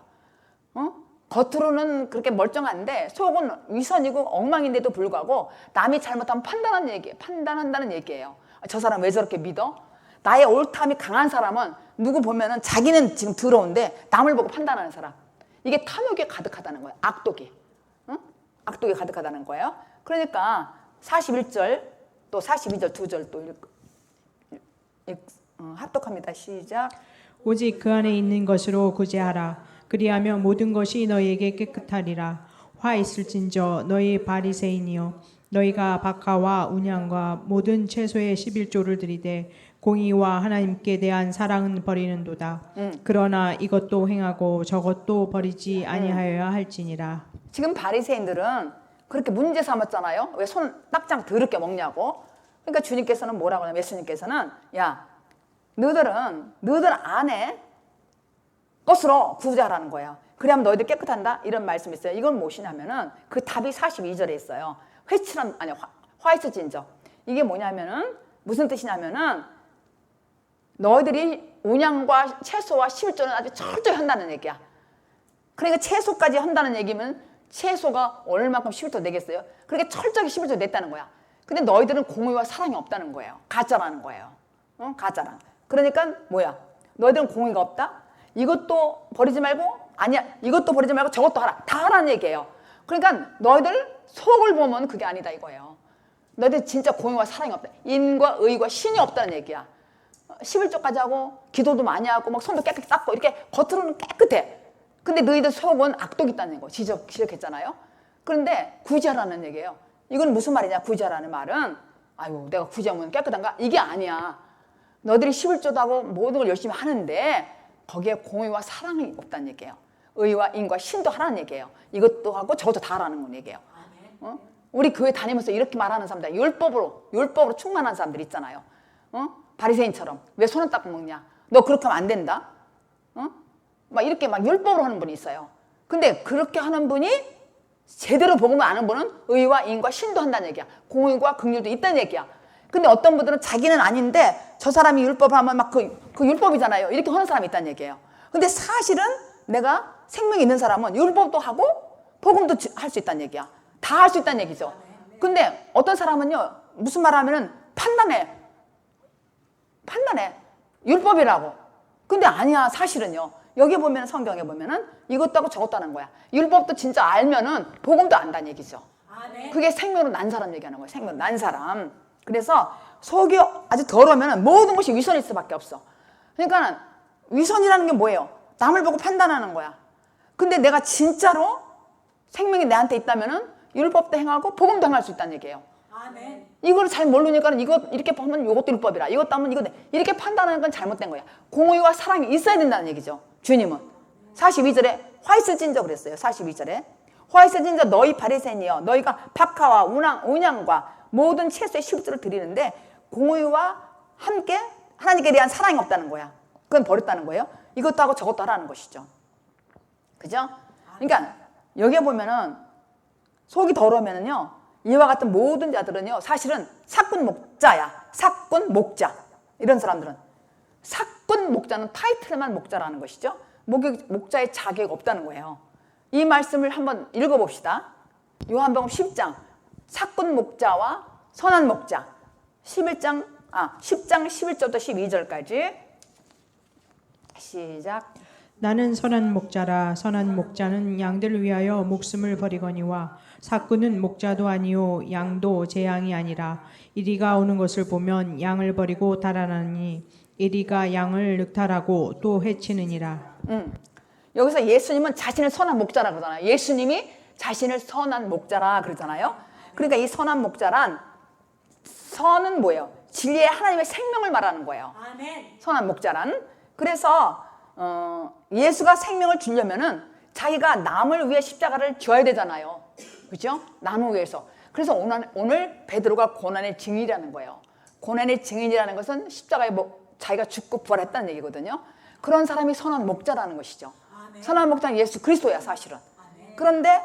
겉으로는 그렇게 멀쩡한데 속은 위선이고 엉망인데도 불구하고 남이 잘못하면 판단한다는 얘기예요. 저 사람 왜 저렇게 믿어? 나의 옳담이 강한 사람은 누구 보면은 자기는 지금 더러운데 남을 보고 판단하는 사람. 이게 탐욕이 가득하다는 거예요. 악독이. 악독이 가득하다는 거예요. 그러니까 41절 또 42절 두 절 또 합독합니다. 시작. 오직 그 안에 있는 것으로 구제하라. 그리하면 모든 것이 너희에게 깨끗하리라. 화 있을진저 너희 바리새인이여, 너희가 박하와 운양과 모든 채소의 11조를 들이되 공의와 하나님께 대한 사랑은 버리는도다. 그러나 이것도 행하고 저것도 버리지 아니하여야 할지니라. 지금 바리새인들은 그렇게 문제 삼았잖아요. 왜 손 딱장 더럽게 먹냐고. 그러니까 주님께서는 뭐라고 하냐면 예수님께서는 야 너들 안에 것으로 구제하라는 거예요. 그래야면 너희들 깨끗한다 이런 말씀이 있어요. 이건 무엇이냐면은 그 답이 42절에 있어요. 화이트진저. 이게 뭐냐면은 무슨 뜻이냐면은 너희들이 운양과 채소와 11조는 아주 철저히 한다는 얘기야. 그러니까 채소까지 한다는 얘기면 채소가 얼마큼 11조 내겠어요? 그렇게 철저하게 11조 냈다는 거야. 근데 너희들은 공의와 사랑이 없다는 거예요. 가짜라는 거예요. 가짜라. 그러니까 뭐야? 너희들은 공의가 없다? 이것도 버리지 말고 아니야 이것도 버리지 말고 저것도 하라. 다 하라는 얘기예요. 그러니까 너희들 속을 보면 그게 아니다 이거예요. 너희들 진짜 공의와 사랑이 없다. 인과 의와 신이 없다는 얘기야. 11조까지 하고 기도도 많이 하고 막 손도 깨끗이 닦고 이렇게 겉으로는 깨끗해. 근데 너희들 속은 악독이 있다는 거 지적했잖아요. 그런데 굳이 하라는 얘기예요. 이건 무슨 말이냐 굳이 하라는 말은 아유 내가 굳이 하면 깨끗한가? 이게 아니야. 너희들이 11조도 하고 모든 걸 열심히 하는데 거기에 공의와 사랑이 없다는 얘기예요. 의와 인과 신도 하라는 얘기예요. 이것도 하고 저것도 다 하라는 얘기예요. 우리 교회 다니면서 이렇게 말하는 사람들 율법으로 충만한 사람들 있잖아요. 바리새인처럼 왜 손을 닦고 먹냐? 너 그렇게 하면 안 된다. 막 이렇게 막 율법으로 하는 분이 있어요. 근데 그렇게 하는 분이 제대로 복음을 아는 분은 의와 인과 신도 한다는 얘기야. 공의와 긍휼도 있다는 얘기야. 근데 어떤 분들은 자기는 아닌데 저 사람이 율법을 하면 막 그 율법이잖아요. 이렇게 하는 사람이 있다는 얘기예요. 근데 사실은 내가 생명이 있는 사람은 율법도 하고 복음도 할 수 있다는 얘기야. 다 할 수 있다는 얘기죠. 근데 어떤 사람은요 무슨 말 하면은 판단해 율법이라고. 근데 아니야. 사실은요 여기 보면 성경에 보면은 이것도 하고 저것도 하는 거야. 율법도 진짜 알면은 복음도 안다는 얘기죠. 그게 생명으로 난 사람 얘기하는 거예요. 생명으로 난 사람. 그래서 속이 아주 더러우면은 모든 것이 위선일 수밖에 없어. 그러니까 위선이라는 게 뭐예요? 남을 보고 판단하는 거야. 근데 내가 진짜로 생명이 내한테 있다면은 율법도 행하고 복음도 행할 수 있다는 얘기예요. 아멘. 이걸 잘 모르니까 이거 이렇게 보면 이것도 율법이라 이것도 하면 이거 이렇게 판단하는 건 잘못된 거야. 공의와 사랑이 있어야 된다는 얘기죠. 주님은 42절에 화이스진저 그랬어요. 42절에 화이스진저 너희 바리새인이여 너희가 박하와 운양과 모든 채소의 11조를 드리는데 공의와 함께 하나님께 대한 사랑이 없다는 거야. 그건 버렸다는 거예요. 이것도 하고 저것도 하라는 것이죠. 그죠? 그러니까 여기에 보면은 속이 더러우면은요 이와 같은 모든 자들은요 사실은 사꾼 목자야. 사꾼 목자. 이런 사람들은 사꾼 목자는 타이틀만 목자라는 것이죠. 목자의 자격이 없다는 거예요. 이 말씀을 한번 읽어봅시다. 요한복음 10장 사꾼 목자와 선한 목자 10장 11절부터 12절까지 시작. 나는 선한 목자라. 선한 목자는 양들을 위하여 목숨을 버리거니와 사꾼은 목자도 아니요 양도 제 양이 아니라 이리가 오는 것을 보면 양을 버리고 달아나니 이리가 양을 늑탈하고 또 해치느니라. 여기서 예수님은 자신을 선한 목자라 그러잖아요. 예수님이 자신을 선한 목자라 그러잖아요. 그러니까 이 선한 목자란 선은 뭐예요? 진리의 하나님의 생명을 말하는 거예요. 아멘. 선한 목자란. 그래서 예수가 생명을 주려면은 자기가 남을 위해 십자가를 져야 되잖아요. 그죠? 남을 위해서. 그래서 오늘 베드로가 고난의 증인이라는 거예요. 고난의 증인이라는 것은 십자가에 자기가 죽고 부활했다는 얘기거든요. 그런 사람이 선한 목자라는 것이죠. 아멘. 선한 목자는 예수 그리스도야 사실은. 아멘. 그런데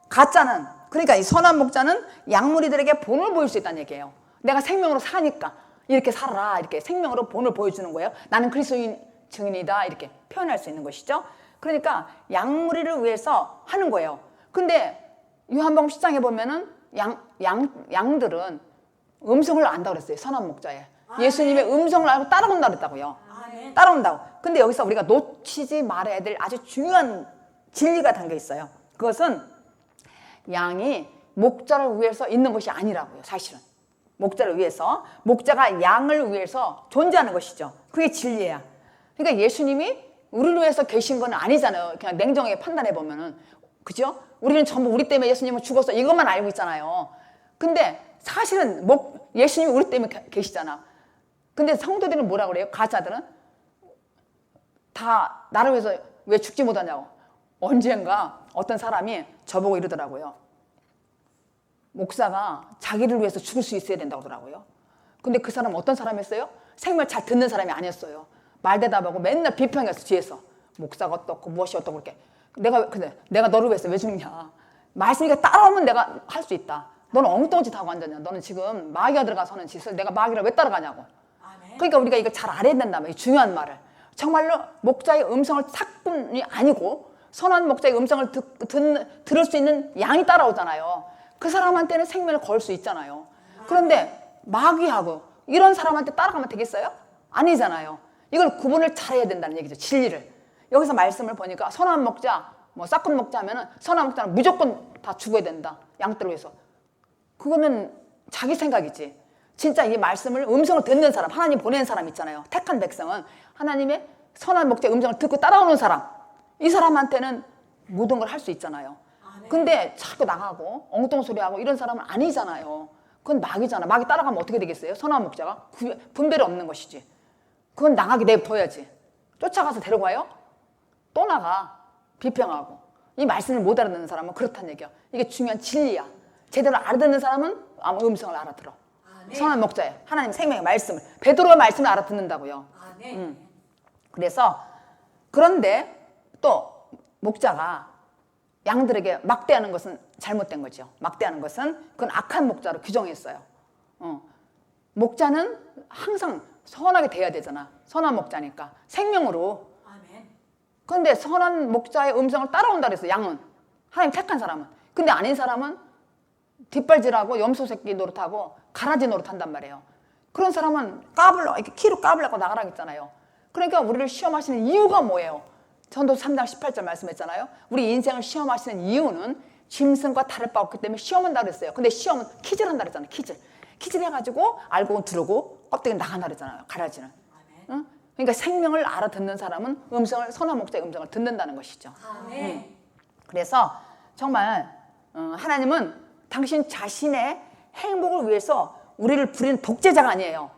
가짜는 그러니까 이 선한 목자는 양무리들에게 본을 보일 수 있다는 얘기예요. 내가 생명으로 사니까 이렇게 살아라 이렇게 생명으로 본을 보여주는 거예요. 나는 그리스도인 증인이다 이렇게 표현할 수 있는 것이죠. 그러니까 양무리를 위해서 하는 거예요. 근데 요한복음 10장에 보면은 양들은 음성을 안다고 그랬어요. 선한 목자에. 예수님의 음성을 알고 따라온다고 그랬다고요. 아멘. 따라온다고. 근데 여기서 우리가 놓치지 말아야 될 아주 중요한 진리가 담겨 있어요. 그것은 양이 목자를 위해서 있는 것이 아니라고요. 사실은. 목자를 위해서. 목자가 양을 위해서 존재하는 것이죠. 그게 진리야. 그러니까 예수님이 우리를 위해서 계신 건 아니잖아요. 그냥 냉정하게 판단해 보면은. 그죠? 우리는 전부 우리 때문에 예수님은 죽었어. 이것만 알고 있잖아요. 근데 사실은 예수님이 우리 때문에 계시잖아. 근데 성도들은 뭐라 그래요? 가짜들은? 다 나를 위해서 왜 죽지 못하냐고. 언젠가 어떤 사람이 저보고 이러더라고요. 목사가 자기를 위해서 죽을 수 있어야 된다고 하더라고요. 근데 그 사람은 어떤 사람이었어요? 생명을 잘 듣는 사람이 아니었어요. 말대답하고 맨날 비평했어. 뒤에서. 목사가 어떻고 무엇이 어떻고 그렇게. 내가 너를 위해서 왜 죽냐. 말씀이니까 따라오면 내가 할 수 있다. 너는 엉뚱한 짓 하고 앉았냐. 너는 지금 마귀가 들어가서 하는 짓을 내가 마귀를 왜 따라가냐고. 아멘. 그러니까 우리가 이거 잘 알아야 된다. 이 중요한 말을. 정말로 목자의 음성을 사꾼이 아니고 선한 목자의 음성을 들을 수 있는 양이 따라오잖아요. 그 사람한테는 생명을 걸 수 있잖아요. 그런데 마귀하고 이런 사람한테 따라가면 되겠어요? 아니잖아요. 이걸 구분을 잘해야 된다는 얘기죠. 진리를. 여기서 말씀을 보니까 선한 목자, 싹꾼 목자 하면은 선한 목자는 무조건 다 죽어야 된다. 양떼를 위해서. 그거는 자기 생각이지. 진짜 이 말씀을 음성을 듣는 사람, 하나님 보낸 사람 있잖아요. 택한 백성은 하나님의 선한 목자의 음성을 듣고 따라오는 사람, 이 사람한테는 모든 걸 할 수 있잖아요. 근데 자꾸 나가고 엉뚱소리하고 이런 사람은 아니잖아요. 그건 마귀잖아. 마귀 따라가면 어떻게 되겠어요? 선한 목자가 분별이 없는 것이지. 그건 나가게 내버려야지. 쫓아가서 데려가요? 또 나가. 비평하고. 이 말씀을 못 알아듣는 사람은 그렇다는 얘기야. 이게 중요한 진리야. 제대로 알아듣는 사람은 아마 음성을 알아들어. 선한 목자예요. 하나님 생명의 말씀을. 베드로의 말씀을 알아듣는다고요. 그래서 그런데 또 목자가 양들에게 막대하는 것은 잘못된 거죠. 막대하는 것은 그건 악한 목자로 규정했어요. 목자는 항상 선하게 돼야 되잖아. 선한 목자니까. 생명으로. 그런데 선한 목자의 음성을 따라온다 그랬어요. 양은. 하나님 택한 사람은. 근데 아닌 사람은 뒷발질하고 염소 새끼 노릇하고 가라지 노릇한단 말이에요. 그런 사람은 이렇게 키로 까불라고 나가라 했잖아요. 그러니까 우리를 시험하시는 이유가 뭐예요? 전도 3장 18절 말씀했잖아요. 우리 인생을 시험하시는 이유는 짐승과 다를 바 없기 때문에 시험한다 그랬어요. 근데 시험은 퀴즈를 한다 그랬잖아요. 퀴즈 해가지고 알고 두르고 껍데기 나간다 그랬잖아요. 가라지는. 응? 그러니까 생명을 알아듣는 사람은 선한 목자의 음성을 듣는다는 것이죠. 그래서 정말 하나님은 당신 자신의 행복을 위해서 우리를 부리는 독재자가 아니에요.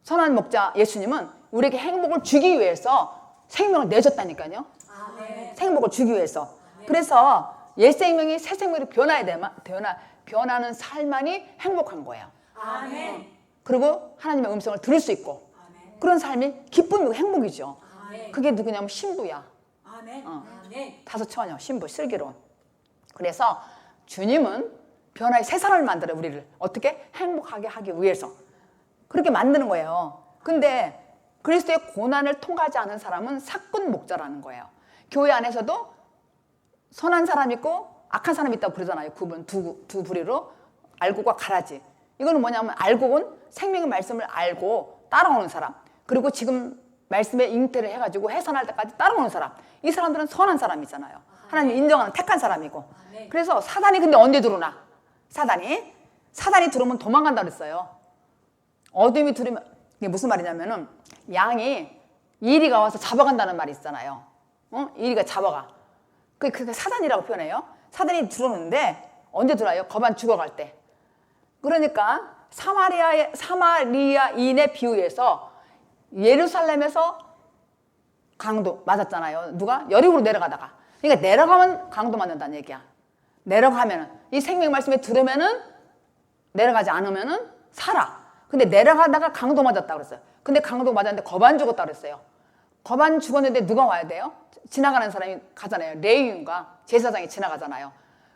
선한 목자 예수님은 우리에게 행복을 주기 위해서 생명을 내줬다니까요. 행복을 주기 위해서. 그래서 옛 생명이 새 생명으로 변하는 삶만이 행복한 거예요. 그리고 하나님의 음성을 들을 수 있고 그런 삶이 기쁨이고 행복이죠. 그게 누구냐면 신부야. 다섯 처녀 신부 슬기로운. 그래서 주님은 변화의 새 사람을 만들어요. 우리를 어떻게 행복하게 하기 위해서 그렇게 만드는 거예요. 근데 그리스도의 고난을 통과하지 않은 사람은 사꾼 목자라는 거예요. 교회 안에서도 선한 사람 있고 악한 사람이 있다고 그러잖아요. 두 부류로 알고과 가라지. 이거는 뭐냐면 알고는 생명의 말씀을 알고 따라오는 사람, 그리고 지금 말씀에 잉태를 해가지고 해산할 때까지 따라오는 사람. 이 사람들은 선한 사람이잖아요. 하나님 인정하는 택한 사람이고. 그래서 사단이 근데 언제 들어오나? 사단이 들어오면 도망간다 그랬어요. 어둠이 들으면 이게 무슨 말이냐면은 양이 이리가 와서 잡아간다는 말이 있잖아요. 이리가 잡아가. 그게 사단이라고 표현해요. 사단이 들어오는데 언제 들어와요? 거반 죽어갈 때. 그러니까 사마리아인의 비유에서 예루살렘에서 강도 맞았잖아요. 누가? 여리고로 내려가다가. 그러니까 내려가면 강도 맞는다는 얘기야. 내려가면은 이 생명 말씀에 들으면은 내려가지 않으면은 살아. 근데 내려가다가 강도 맞았다 그랬어요. 근데 강도 맞았는데 거반 죽었다 그랬어요. 거반 죽었는데 누가 와야 돼요? 지나가는 사람이 가잖아요. 레위인과 제사장이 지나가잖아요.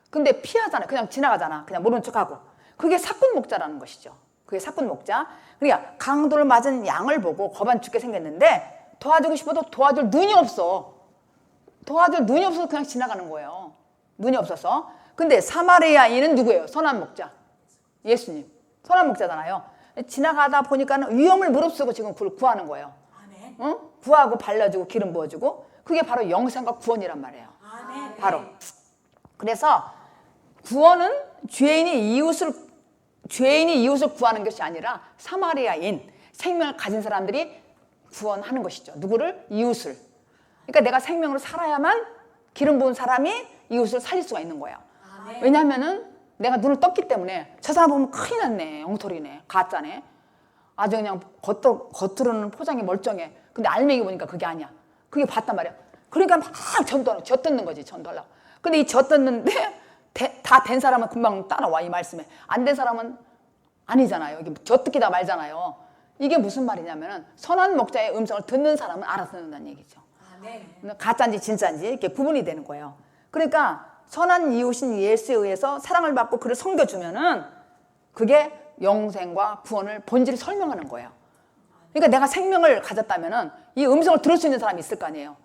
근데 피하잖아요. 그냥 지나가잖아. 그냥 모르는 척하고. 그게 사꾼 목자라는 것이죠. 그게 사꾼 목자. 그러니까 강도를 맞은 양을 보고 거반 죽게 생겼는데 도와주고 싶어도 도와줄 눈이 없어. 도와줄 눈이 없어서 그냥 지나가는 거예요. 눈이 없어서. 근데 사마리아인은 누구예요? 선한 목자. 예수님. 선한 목자잖아요. 지나가다 보니까는 위험을 무릅쓰고 지금 그걸 구하는 거예요. 응? 구하고 발라주고 기름 부어주고 그게 바로 영생과 구원이란 말이에요. 바로. 그래서 구원은 죄인이 이웃을 구하는 것이 아니라 사마리아인, 생명을 가진 사람들이 구원하는 것이죠. 누구를? 이웃을. 그러니까 내가 생명으로 살아야만 기름 부은 사람이 이웃을 살릴 수가 있는 거예요. 왜냐하면은 내가 눈을 떴기 때문에 저 사람 보면 큰일 났네. 엉터리네. 가짜네. 아주 그냥 겉으로는 포장이 멀쩡해. 근데 알맹이 보니까 그게 아니야. 그게 봤단 말이야. 그러니까 막 젖뜯는 거지. 전도하려고. 근데 이 젖뜯는데 다 된 사람은 금방 따라와. 이 말씀에. 안 된 사람은 아니잖아요. 이게 젖뜯기다 말잖아요. 이게 무슨 말이냐면은 선한 목자의 음성을 듣는 사람은 알아듣는다는 얘기죠. 가짜인지 진짜인지 이렇게 구분이 되는 거예요. 그러니까 선한 이웃인 예수에 의해서 사랑을 받고 그를 섬겨주면은 그게 영생과 구원을 본질을 설명하는 거예요. 그러니까 내가 생명을 가졌다면은 이 음성을 들을 수 있는 사람이 있을 거 아니에요.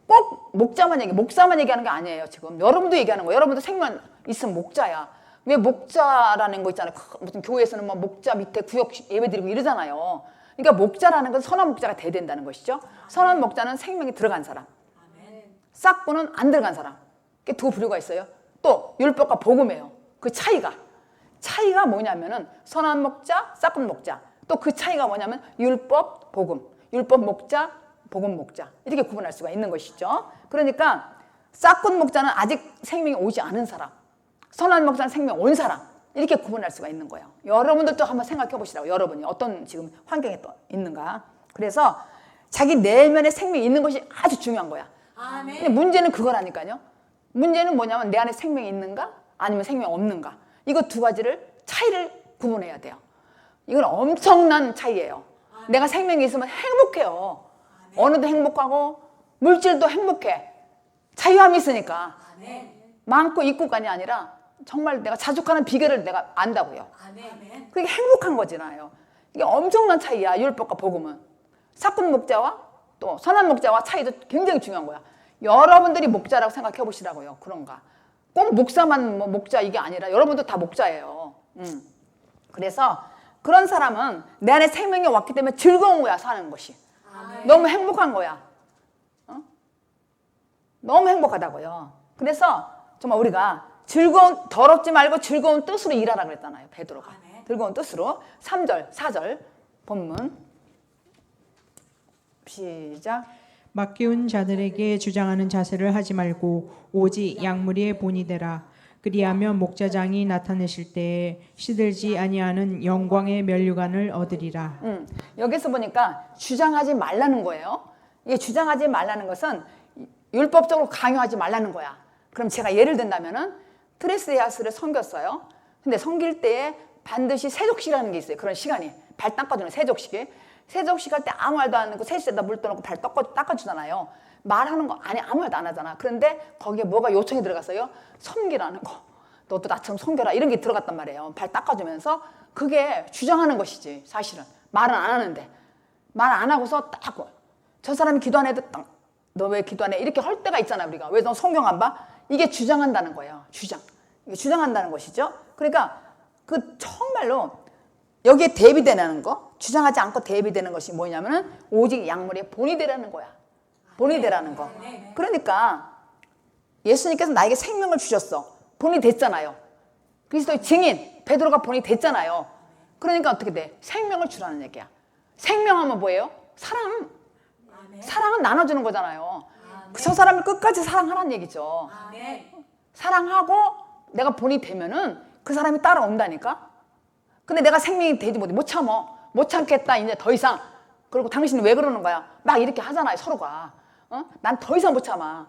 꼭 목사만 얘기하는 게 아니에요. 지금 여러분도 얘기하는 거예요. 여러분도 생명 있으면 목자야. 왜 목자라는 거 있잖아요. 무슨 교회에서는 뭐 목자 밑에 구역 예배드리고 이러잖아요. 그러니까 목자라는 건 선한 목자가 돼야 된다는 것이죠. 선한 목자는 생명이 들어간 사람. 싹고는 안 들어간 사람. 두 부류가 있어요. 또 율법과 복음이에요. 그 차이가 뭐냐면은 선한 목자, 싹은 목자. 또 그 차이가 뭐냐면 율법, 복음. 율법 목자, 복음 목자. 이렇게 구분할 수가 있는 것이죠. 그러니까 싹은 목자는 아직 생명이 오지 않은 사람, 선한 목자는 생명 온 사람. 이렇게 구분할 수가 있는 거예요. 여러분들도 한번 생각해 보시라고. 여러분이 어떤 지금 환경에 또 있는가. 그래서 자기 내면에 생명이 있는 것이 아주 중요한 거야. 근데 문제는 그거라니까요. 문제는 뭐냐면 내 안에 생명이 있는가 아니면 생명이 없는가. 이거 두 가지를 차이를 구분해야 돼요. 이건 엄청난 차이예요. 내가 생명이 있으면 행복해요. 언어도 행복하고 물질도 행복해. 자유함이 있으니까. 많고 있고간이 아니라 정말 내가 자족하는 비결을 내가 안다고요. 그게 행복한 거잖아요. 이게 엄청난 차이야. 율법과 복음은. 삭군 목자와 또 선한 목자와 차이도 굉장히 중요한 거야. 여러분들이 목자라고 생각해 보시라고요. 그런가. 꼭 목사만 뭐 목자 이게 아니라 여러분도 다 목자예요. 그래서 그런 사람은 내 안에 생명이 왔기 때문에 즐거운 거야. 사는 것이. 너무 행복한 거야. 너무 행복하다고요. 그래서 정말 우리가 더럽지 말고 즐거운 뜻으로 일하라 그랬잖아요. 베드로가. 즐거운 뜻으로. 3절, 4절 본문 시작. 맡기운 자들에게 주장하는 자세를 하지 말고 오직 양무리의 본이 되라. 그리하면 목자장이 나타내실 때에 시들지 아니하는 영광의 면류관을 얻으리라. 여기서 보니까 주장하지 말라는 거예요. 이게 주장하지 말라는 것은 율법적으로 강요하지 말라는 거야. 그럼 제가 예를 든다면은 트레스야스를 섬겼어요. 근데 섬길 때에 반드시 세족식이라는 게 있어요. 그런 시간이. 발 닦아주는 세족식이. 세족식 할 때 아무 말도 안 하고 세수에다 물 떠놓고 발 닦아주잖아요. 말하는 거 아니 아무 말도 안 하잖아. 그런데 거기에 뭐가 요청이 들어갔어요? 섬기라는 거. 너도 나처럼 섬겨라. 이런 게 들어갔단 말이에요. 발 닦아주면서 그게 주장하는 것이지 사실은. 말은 안 하는데. 말 안 하고서 딱 저 사람이 기도 안 해도 딱 너 왜 기도 안 해? 이렇게 할 때가 있잖아 우리가. 왜 너 성경 안 봐? 이게 주장한다는 거예요. 이게 주장한다는 것이죠. 그러니까 그 정말로 여기에 대비되는 거, 주장하지 않고 대비되는 것이 뭐냐면은 오직 양물의 본이 되라는 거야. 본이 되라는 거. 그러니까 예수님께서 나에게 생명을 주셨어. 본이 됐잖아요. 그리스도의 증인 베드로가 본이 됐잖아요. 그러니까 어떻게 돼? 생명을 주라는 얘기야. 생명하면 뭐예요? 사랑. 사랑은 나눠주는 거잖아요. 저 사람을 끝까지 사랑하라는 얘기죠. 사랑하고 내가 본이 되면은 그 사람이 따라온다니까. 근데 내가 생명이 되지 못 참어. 못 참겠다 이제 더 이상. 그리고 당신은 왜 그러는 거야? 막 이렇게 하잖아요 서로가. 난 더 이상 못 참아.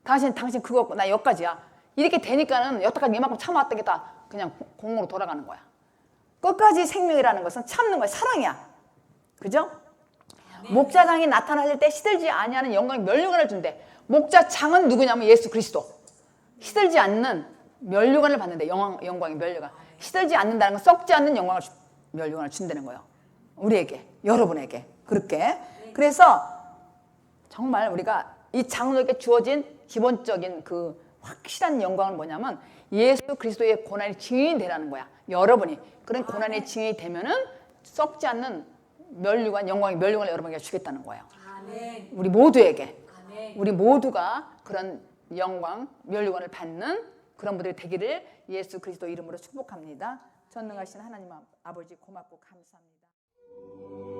당신 그거 없고 나 여기까지야. 이렇게 되니까는 여태까지 이만큼 참아왔던 게 다 그냥 공으로 돌아가는 거야. 끝까지 생명이라는 것은 참는 거야. 사랑이야. 그죠? 목자장이 나타나실 때 시들지 아니하는 영광의 면류관을 준대. 목자장은 누구냐면 예수 그리스도. 시들지 않는 면류관을 받는데 영광의 면류관. 시들지 않는다는 건 썩지 않는 면류관을 준다는 거예요. 우리에게, 여러분에게 그렇게. 그래서 정말 우리가 이 장로에게 주어진 기본적인 그 확실한 영광은 뭐냐면 예수 그리스도의 고난의 증인이 되라는 거야. 여러분이 그런 고난의 증인이 되면은 썩지 않는 면류관, 영광의 면류관을 여러분에게 주겠다는 거예요. 우리 모두에게. 우리 모두가 그런 영광, 면류관을 받는 그런 분들이 되기를 예수 그리스도 이름으로 축복합니다. 전능하신 하나님 아버지 고맙고 감사합니다.